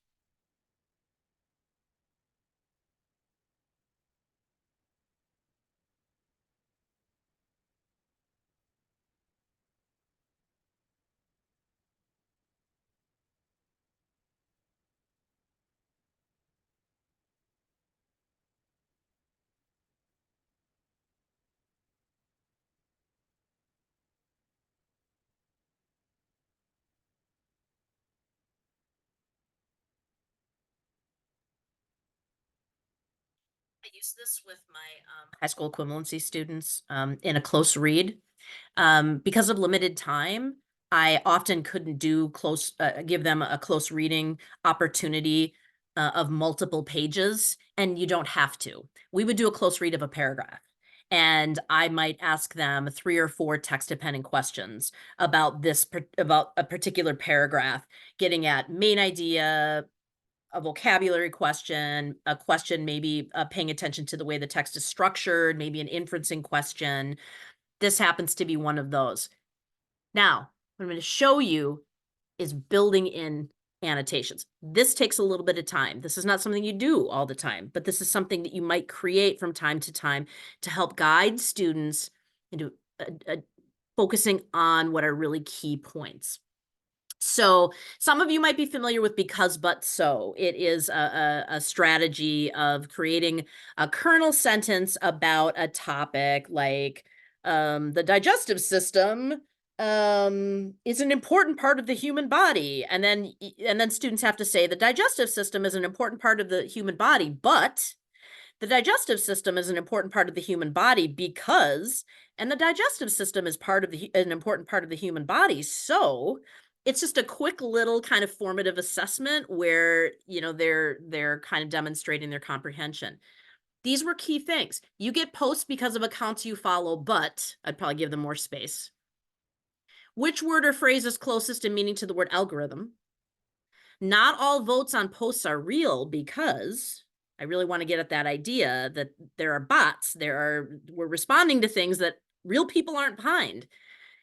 I use this with my high school equivalency students in a close read. Because of limited time, I often couldn't give them a close reading opportunity of multiple pages, and you don't have to. We would do a close read of a paragraph, and I might ask them 3 or 4 text-dependent questions about about a particular paragraph, getting at main idea, a vocabulary question, a question maybe paying attention to the way the text is structured, maybe an inferencing question. This happens to be one of those. Now, what I'm going to show you is building in annotations. This takes a little bit of time. This is not something you do all the time, but this is something that you might create from time to time to help guide students into focusing on what are really key points. So some of you might be familiar with because, but, so. It is a strategy of creating a kernel sentence about a topic like the digestive system is an important part of the human body. And then students have to say the digestive system is an important part of the human body, but The digestive system is an important part of the human body because, and the digestive system is an important part of the human body. So it's just a quick little kind of formative assessment where, they're kind of demonstrating their comprehension. These were key things. You get posts because of accounts you follow, but I'd probably give them more space. Which word or phrase is closest in meaning to the word algorithm? Not all votes on posts are real because I really want to get at that idea that there are bots. We're responding to things that real people aren't behind.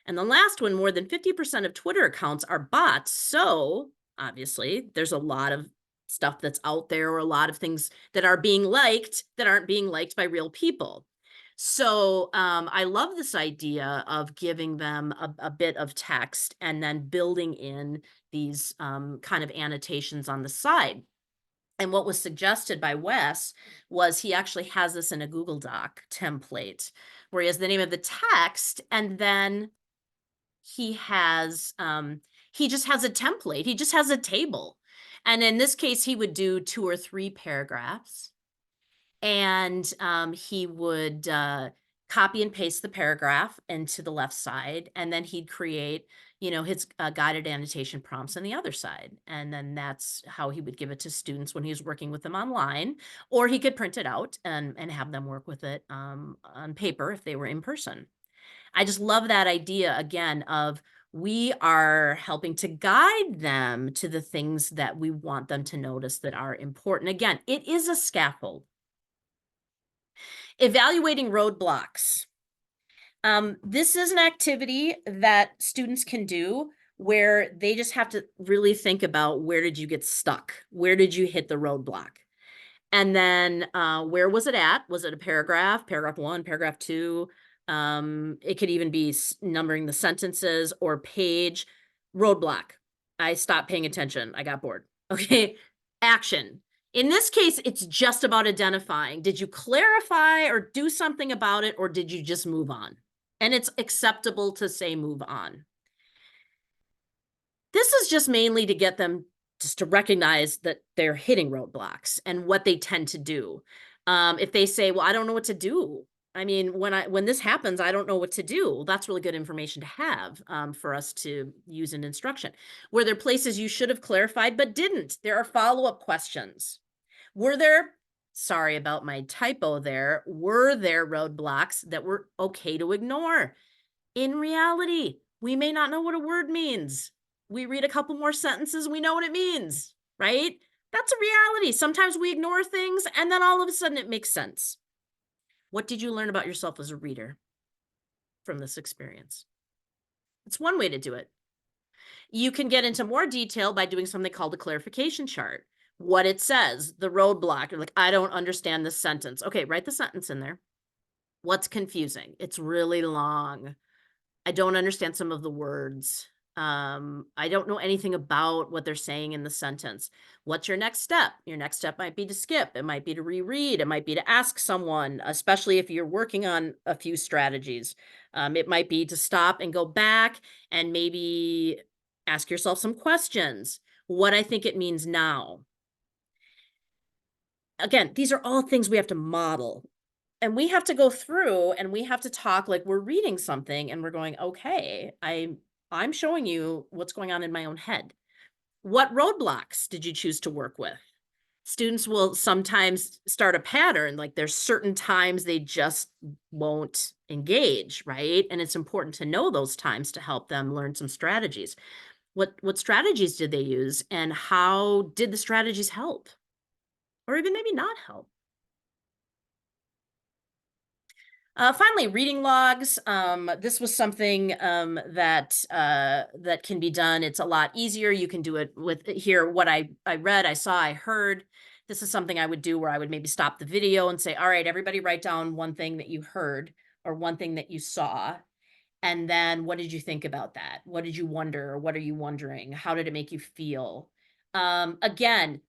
And the last one, more than 50% of Twitter accounts are bots. So obviously, there's a lot of stuff that's out there, or a lot of things that are being liked that aren't being liked by real people. So I love this idea of giving them a bit of text and then building in these kind of annotations on the side. And what was suggested by Wes was he actually has this in a Google Doc template where he has the name of the text, and then he just has a template. He just has a table. And in this case, he would do 2 or 3 paragraphs, and he would copy and paste the paragraph into the left side, and then he'd create, his guided annotation prompts on the other side, and then that's how he would give it to students when he was working with them online, or he could print it out and have them work with it on paper if they were in person. I just love that idea again of we are helping to guide them to the things that we want them to notice that are important. Again, it is a scaffold. Evaluating roadblocks. This is an activity that students can do where they just have to really think about, where did you get stuck? Where did you hit the roadblock? And then where was it at? Was it a paragraph 1, paragraph 2? It could even be numbering the sentences or page. Roadblock. I stopped paying attention. I got bored. Okay. Action. In this case, it's just about identifying. Did you clarify or do something about it, or did you just move on? And it's acceptable to say move on. This is just mainly to get them just to recognize that they're hitting roadblocks and what they tend to do. If they say, well, I don't know what to do. I mean, when this happens, I don't know what to do. Well, that's really good information to have for us to use in instruction. Were there places you should have clarified but didn't? There are follow-up questions. Sorry about my typo there, were there roadblocks that were okay to ignore? In reality, we may not know what a word means. We read a couple more sentences, we know what it means, right? That's a reality. Sometimes we ignore things and then all of a sudden it makes sense. What did you learn about yourself as a reader from this experience? It's one way to do it. You can get into more detail by doing something called a clarification chart. What it says, the roadblock. You're like, I don't understand this sentence. Okay, write the sentence in there. What's confusing? It's really long. I don't understand some of the words. I don't know anything about what they're saying in the sentence. What's your next step? Your next step might be to skip. It might be to reread. It might be to ask someone, especially if you're working on a few strategies. It might be to stop and go back and maybe ask yourself some questions. What I think it means now. Again, these are all things we have to model. And we have to go through and we have to talk like we're reading something and we're going, okay, I'm showing you what's going on in my own head. What roadblocks did you choose to work with? Students will sometimes start a pattern, like there's certain times they just won't engage, right? And it's important to know those times to help them learn some strategies. What strategies did they use, and how did the strategies help? Or even maybe not help? Finally, reading logs. This was something that can be done. It's a lot easier. You can do it with here. What I read, I saw, I heard. This is something I would do where I would maybe stop the video and say, all right, everybody write down one thing that you heard or one thing that you saw. And then what did you think about that? What did you wonder? What are you wondering? How did it make you feel? Again,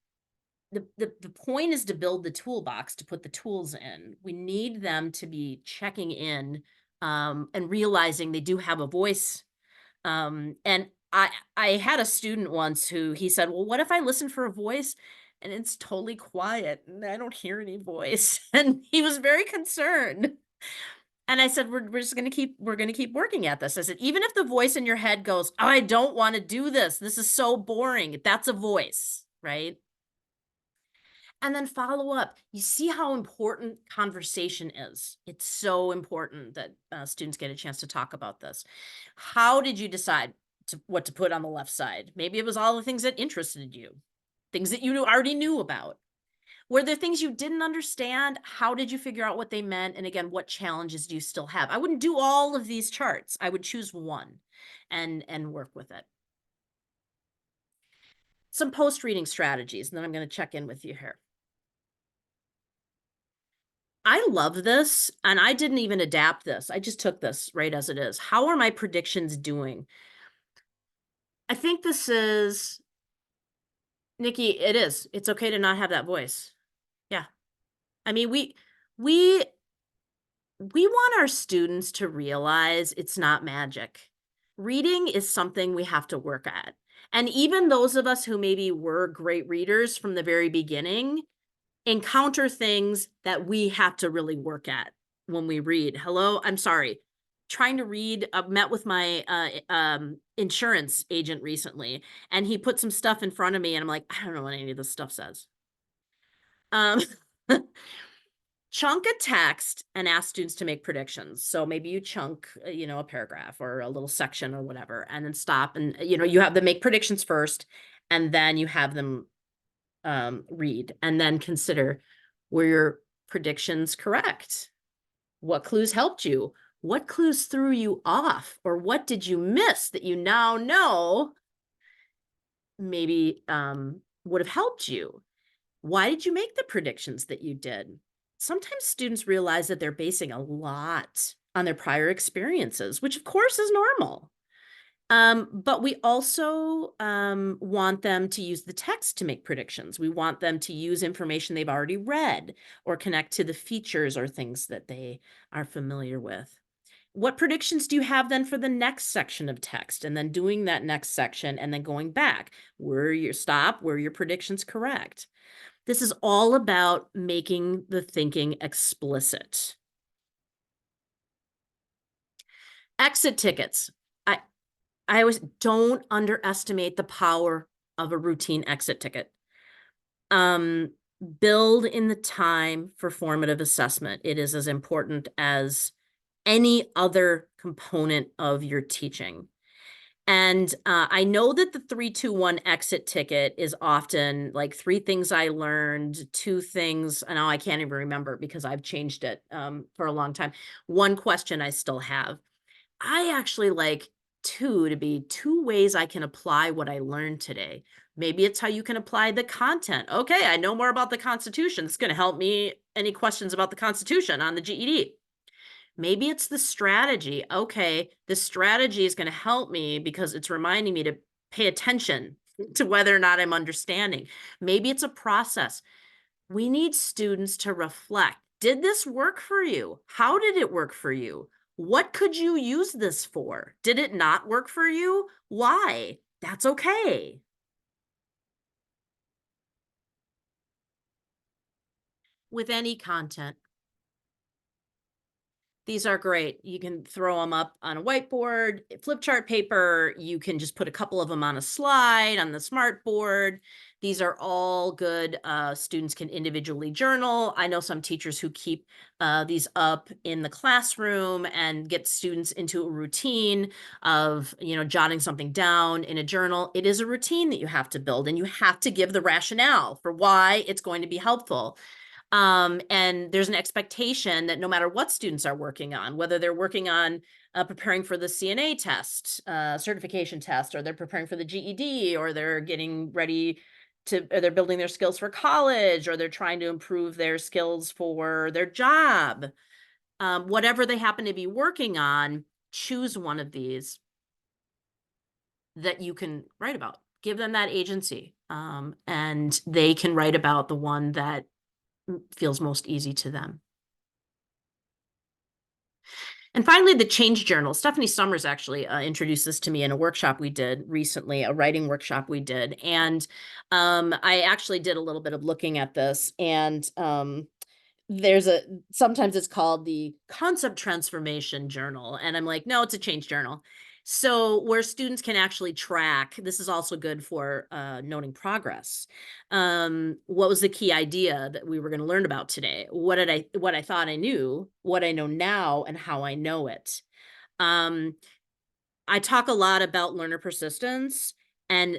the point is to build the toolbox, to put the tools in. We need them to be checking in and realizing they do have a voice. And I had a student once who he said, well, what if I listen for a voice and it's totally quiet and I don't hear any voice. And he was very concerned. And I said, we're just we're going to keep working at this. I said, even if the voice in your head goes, oh, I don't want to do this. This is so boring. That's a voice, right? And then follow up. You see how important conversation is. It's so important that students get a chance to talk about this. How did you decide what to put on the left side? Maybe it was all the things that interested you, things that you already knew about. Were there things you didn't understand? How did you figure out what they meant? And again, what challenges do you still have? I wouldn't do all of these charts. I would choose one and work with it. Some post-reading strategies, and then I'm going to check in with you here. I love this, and I didn't even adapt this. I just took this right as it is. How are my predictions doing? I think this is, Nikki, it is. It's okay to not have that voice. Yeah. I mean, we want our students to realize it's not magic. Reading is something we have to work at. And even those of us who maybe were great readers from the very beginning encounter things that we have to really work at when we read. Hello, I'm sorry. Trying to read, met with my insurance agent recently, and he put some stuff in front of me, and I'm like, I don't know what any of this stuff says. Um, chunk a text and ask students to make predictions. So maybe you chunk, a paragraph or a little section or whatever, and then stop and, you have them make predictions first, and then you have them read, and then consider, were your predictions correct? What clues helped you? What clues threw you off? Or what did you miss that you now know maybe would have helped you? Why did you make the predictions that you did? Sometimes students realize that they're basing a lot on their prior experiences, which of course is normal. But we also want them to use the text to make predictions. We want them to use information they've already read or connect to the features or things that they are familiar with. What predictions do you have then for the next section of text? And then doing that next section and then going back. Were your predictions correct? This is all about making the thinking explicit. Exit tickets. I always don't underestimate the power of a routine exit ticket. Build in the time for formative assessment. It is as important as any other component of your teaching. And I know that the 3-2-1 exit ticket is often like 3 things I learned, 2 things, and now I can't even remember because I've changed it for a long time. 1 question I still have. I actually like 2 to be 2 ways I can apply what I learned today. Maybe it's how you can apply the content. Okay, I know more about the Constitution. It's going to help me. Any questions about the Constitution on the GED? Maybe it's the strategy. Okay, the strategy is going to help me because it's reminding me to pay attention to whether or not I'm understanding. Maybe it's a process. We need students to reflect. Did this work for you? How did it work for you? What could you use this for? Did it not work for you? Why? That's okay. With any content. These are great. You can throw them up on a whiteboard, flip chart paper. You can just put a couple of them on a slide on the smart board. These are all good. Students can individually journal. I know some teachers who keep these up in the classroom and get students into a routine of, jotting something down in a journal. It is a routine that you have to build, and you have to give the rationale for why it's going to be helpful. And there's an expectation that no matter what students are working on, whether they're working on preparing for the CNA test, certification test, or they're preparing for the GED, or they're getting ready or they're building their skills for college, or they're trying to improve their skills for their job, whatever they happen to be working on, choose one of these that you can write about. Give them that agency, and they can write about the one that feels most easy to them. And finally, the change journal. Stephanie Summers actually introduced this to me in a workshop we did recently, a writing workshop we did. And I actually did a little bit of looking at this. And there's a sometimes it's called the concept transformation journal. And I'm like, no, it's a change journal. So where students can actually track, this is also good for noting progress. What was the key idea that we were going to learn about today? What I thought I knew, what I know now, and how I know it. Um, I talk a lot about learner persistence, and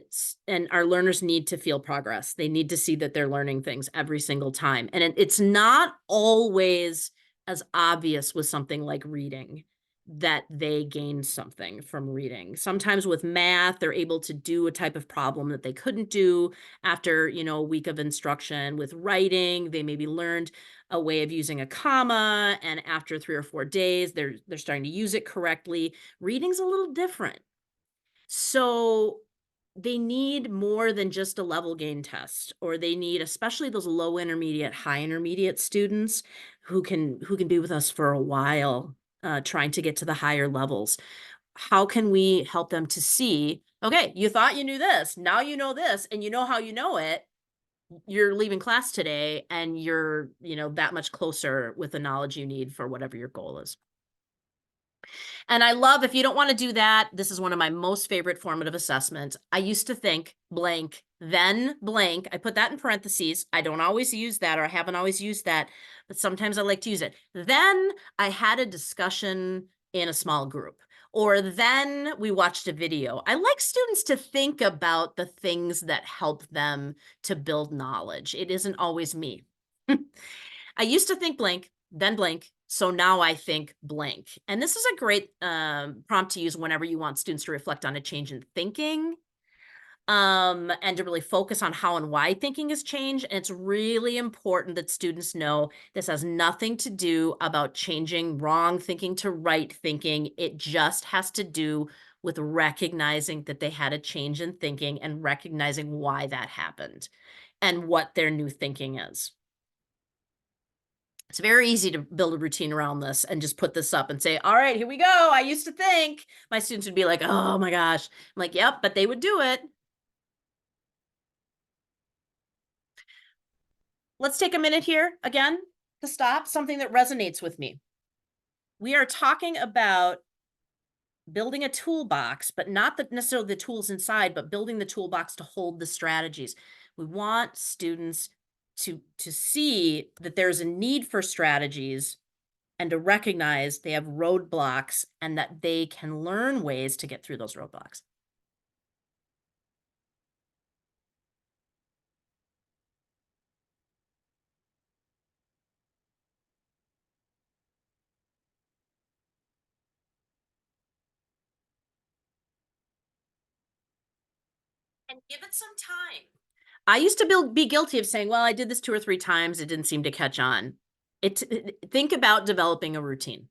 our learners need to feel progress. They need to see that they're learning things every single time. And it's not always as obvious with something like reading that they gain something from reading. Sometimes with math, they're able to do a type of problem that they couldn't do after, a week of instruction. With writing, they maybe learned a way of using a comma, and after 3 or 4 days, they're starting to use it correctly. Reading's a little different. So they need more than just a level gain test, or they need, especially those low intermediate, high intermediate students who can be with us for a while, trying to get to the higher levels. How can we help them to see, okay, you thought you knew this, now you know this, and you know how you know it. You're leaving class today and you're, that much closer with the knowledge you need for whatever your goal is. And I love, if you don't want to do that, this is one of my most favorite formative assessments. I used to think blank, then blank. I put that in parentheses. I don't always use that, or I haven't always used that, but sometimes I like to use it. Then I had a discussion in a small group, or then we watched a video. I like students to think about the things that help them to build knowledge. It isn't always me. I used to think blank, then blank. So now I think blank. And this is a great prompt to use whenever you want students to reflect on a change in thinking, and to really focus on how and why thinking has changed. And it's really important that students know this has nothing to do about changing wrong thinking to right thinking. It just has to do with recognizing that they had a change in thinking and recognizing why that happened and what their new thinking is. It's very easy to build a routine around this and just put this up and say, all right, here we go. I used to think. My students would be like, oh my gosh. I'm like, yep, but they would do it. Let's take a minute here again to stop. Something that resonates with me. We are talking about building a toolbox, but not necessarily the tools inside, but building the toolbox to hold the strategies. We want students to see that there's a need for strategies and to recognize they have roadblocks and that they can learn ways to get through those roadblocks. And give it some time. I used to be guilty of saying, well, I did this 2 or 3 times. It didn't seem to catch on. Think about developing a routine.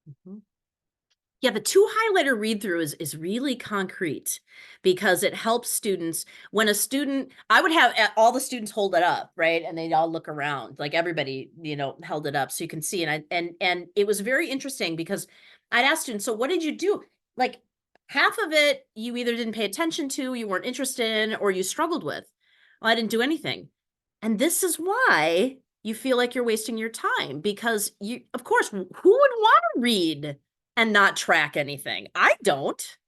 Mhm. Yeah, the two highlighter read through is really concrete because it helps students. When a student, I would have all the students hold it up, right? And they'd all look around, like everybody, held it up so you can see. And it was very interesting because I'd ask students, so what did you do? Like half of it you either didn't pay attention to, you weren't interested in, or you struggled with. Well, I didn't do anything. And this is why you feel like you're wasting your time, because of course, who would want to read and not track anything? I don't.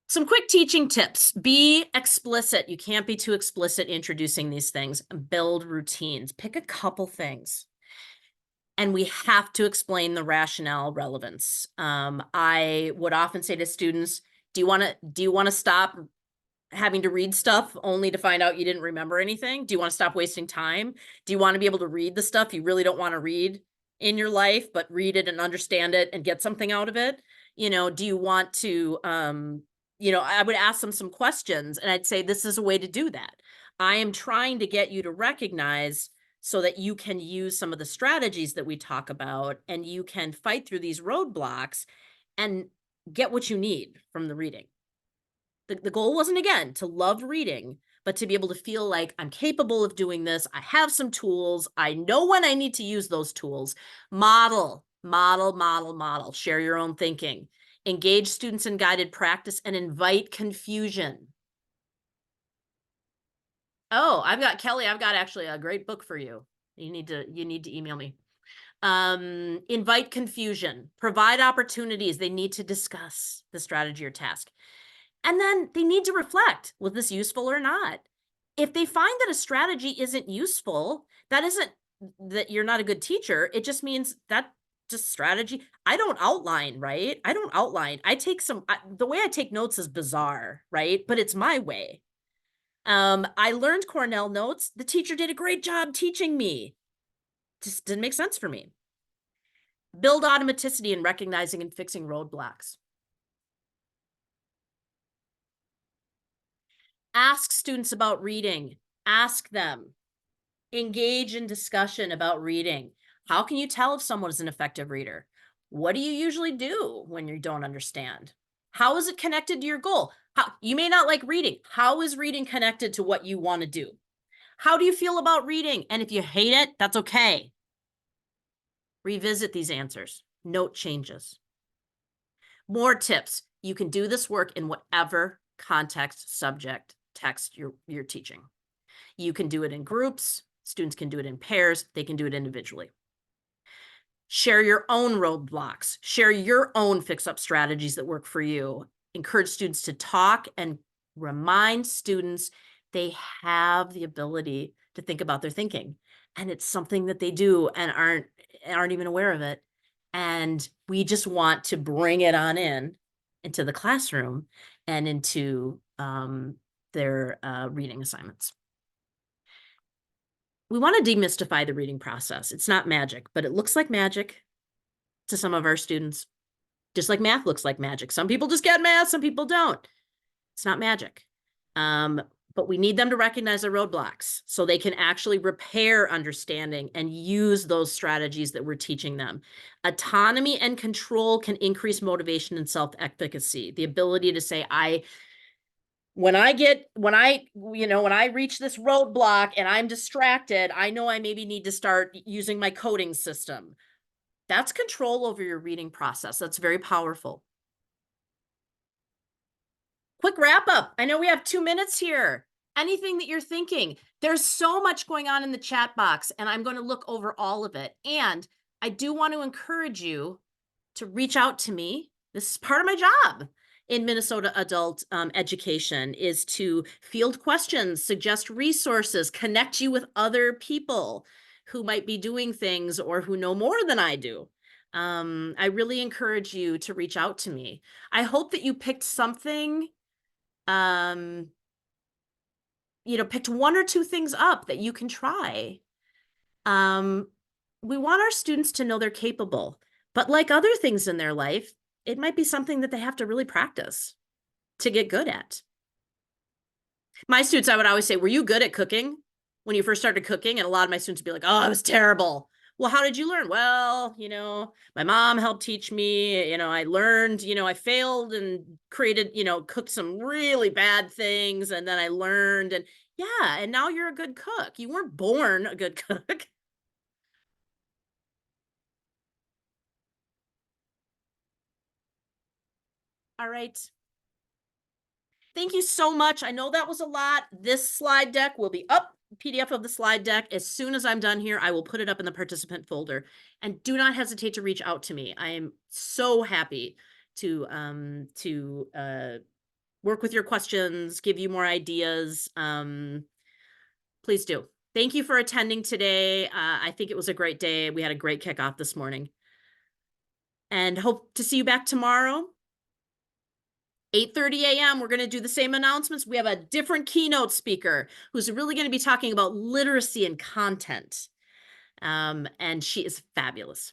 Some quick teaching tips. Be explicit. You can't be too explicit introducing these things. Build routines. Pick a couple things. And we have to explain the rationale relevance. I would often say to students, do you want to stop having to read stuff only to find out you didn't remember anything? Do you want to stop wasting time? Do you want to be able to read the stuff you really don't want to read in your life, but read it and understand it and get something out of it? Do you want to, I would ask them some questions and I'd say, this is a way to do that. I am trying to get you to recognize so that you can use some of the strategies that we talk about and you can fight through these roadblocks and get what you need from the reading. The goal wasn't, again, to love reading, but to be able to feel like I'm capable of doing this. I have some tools. I know when I need to use those tools. Model, model, model, model. Share your own thinking. Engage students in guided practice and invite confusion. Oh, I've got Kelly. I've got actually a great book for you. You need to email me. Invite confusion. Provide opportunities. They need to discuss the strategy or task. And then they need to reflect, was this useful or not? If they find that a strategy isn't useful, that isn't that you're not a good teacher. It just means that just strategy. I don't outline, right? I don't outline. I take the way I take notes is bizarre, right? But it's my way. I learned Cornell notes. The teacher did a great job teaching me. Just didn't make sense for me. Build automaticity in recognizing and fixing roadblocks. Ask students about reading. Ask them. Engage in discussion about reading. How can you tell if someone is an effective reader? What do you usually do when you don't understand? How is it connected to your goal? You may not like reading. How is reading connected to what you want to do? How do you feel about reading? And if you hate it, that's okay. Revisit these answers. Note changes. More tips. You can do this work in whatever context, subject, text you're teaching. You can do it in groups. Students can do it in pairs. They can do it individually. Share your own roadblocks. Share your own fix-up strategies that work for you. Encourage students to talk and remind students they have the ability to think about their thinking. And it's something that they do and aren't even aware of it. And we just want to bring it on into the classroom and into their reading assignments. We want to demystify the reading process. It's not magic, but it looks like magic to some of our students, just like math looks like magic. Some people just get math, some people don't. It's not magic. But we need them to recognize the roadblocks so they can actually repair understanding and use those strategies that we're teaching them. Autonomy and control can increase motivation and self-efficacy. The ability to say, when I reach this roadblock and I'm distracted, I know I maybe need to start using my coding system. That's control over your reading process. That's very powerful. Quick wrap up. I know we have 2 minutes here. Anything that you're thinking. There's so much going on in the chat box, and I'm going to look over all of it. And I do want to encourage you to reach out to me. This is part of my job in Minnesota adult education, is to field questions, suggest resources, connect you with other people who might be doing things or who know more than I do. I really encourage you to reach out to me. I hope that you picked something, picked 1 or 2 things up that you can try. We want our students to know they're capable, but like other things in their life, it might be something that they have to really practice to get good at. My students, I would always say, were you good at cooking when you first started cooking? And a lot of my students would be like, oh, I was terrible. Well, how did you learn? Well, my mom helped teach me, I learned, I failed and created, cooked some really bad things. And then I learned, and yeah, and now you're a good cook. You weren't born a good cook. All right. Thank you so much. I know that was a lot. This slide deck will be up, PDF of the slide deck. As soon as I'm done here, I will put it up in the participant folder. And do not hesitate to reach out to me. I am so happy to work with your questions, give you more ideas. Please do. Thank you for attending today. I think it was a great day. We had a great kickoff this morning. And hope to see you back tomorrow. 8:30 a.m. We're going to do the same announcements. We have a different keynote speaker who's really going to be talking about literacy and content. And she is fabulous.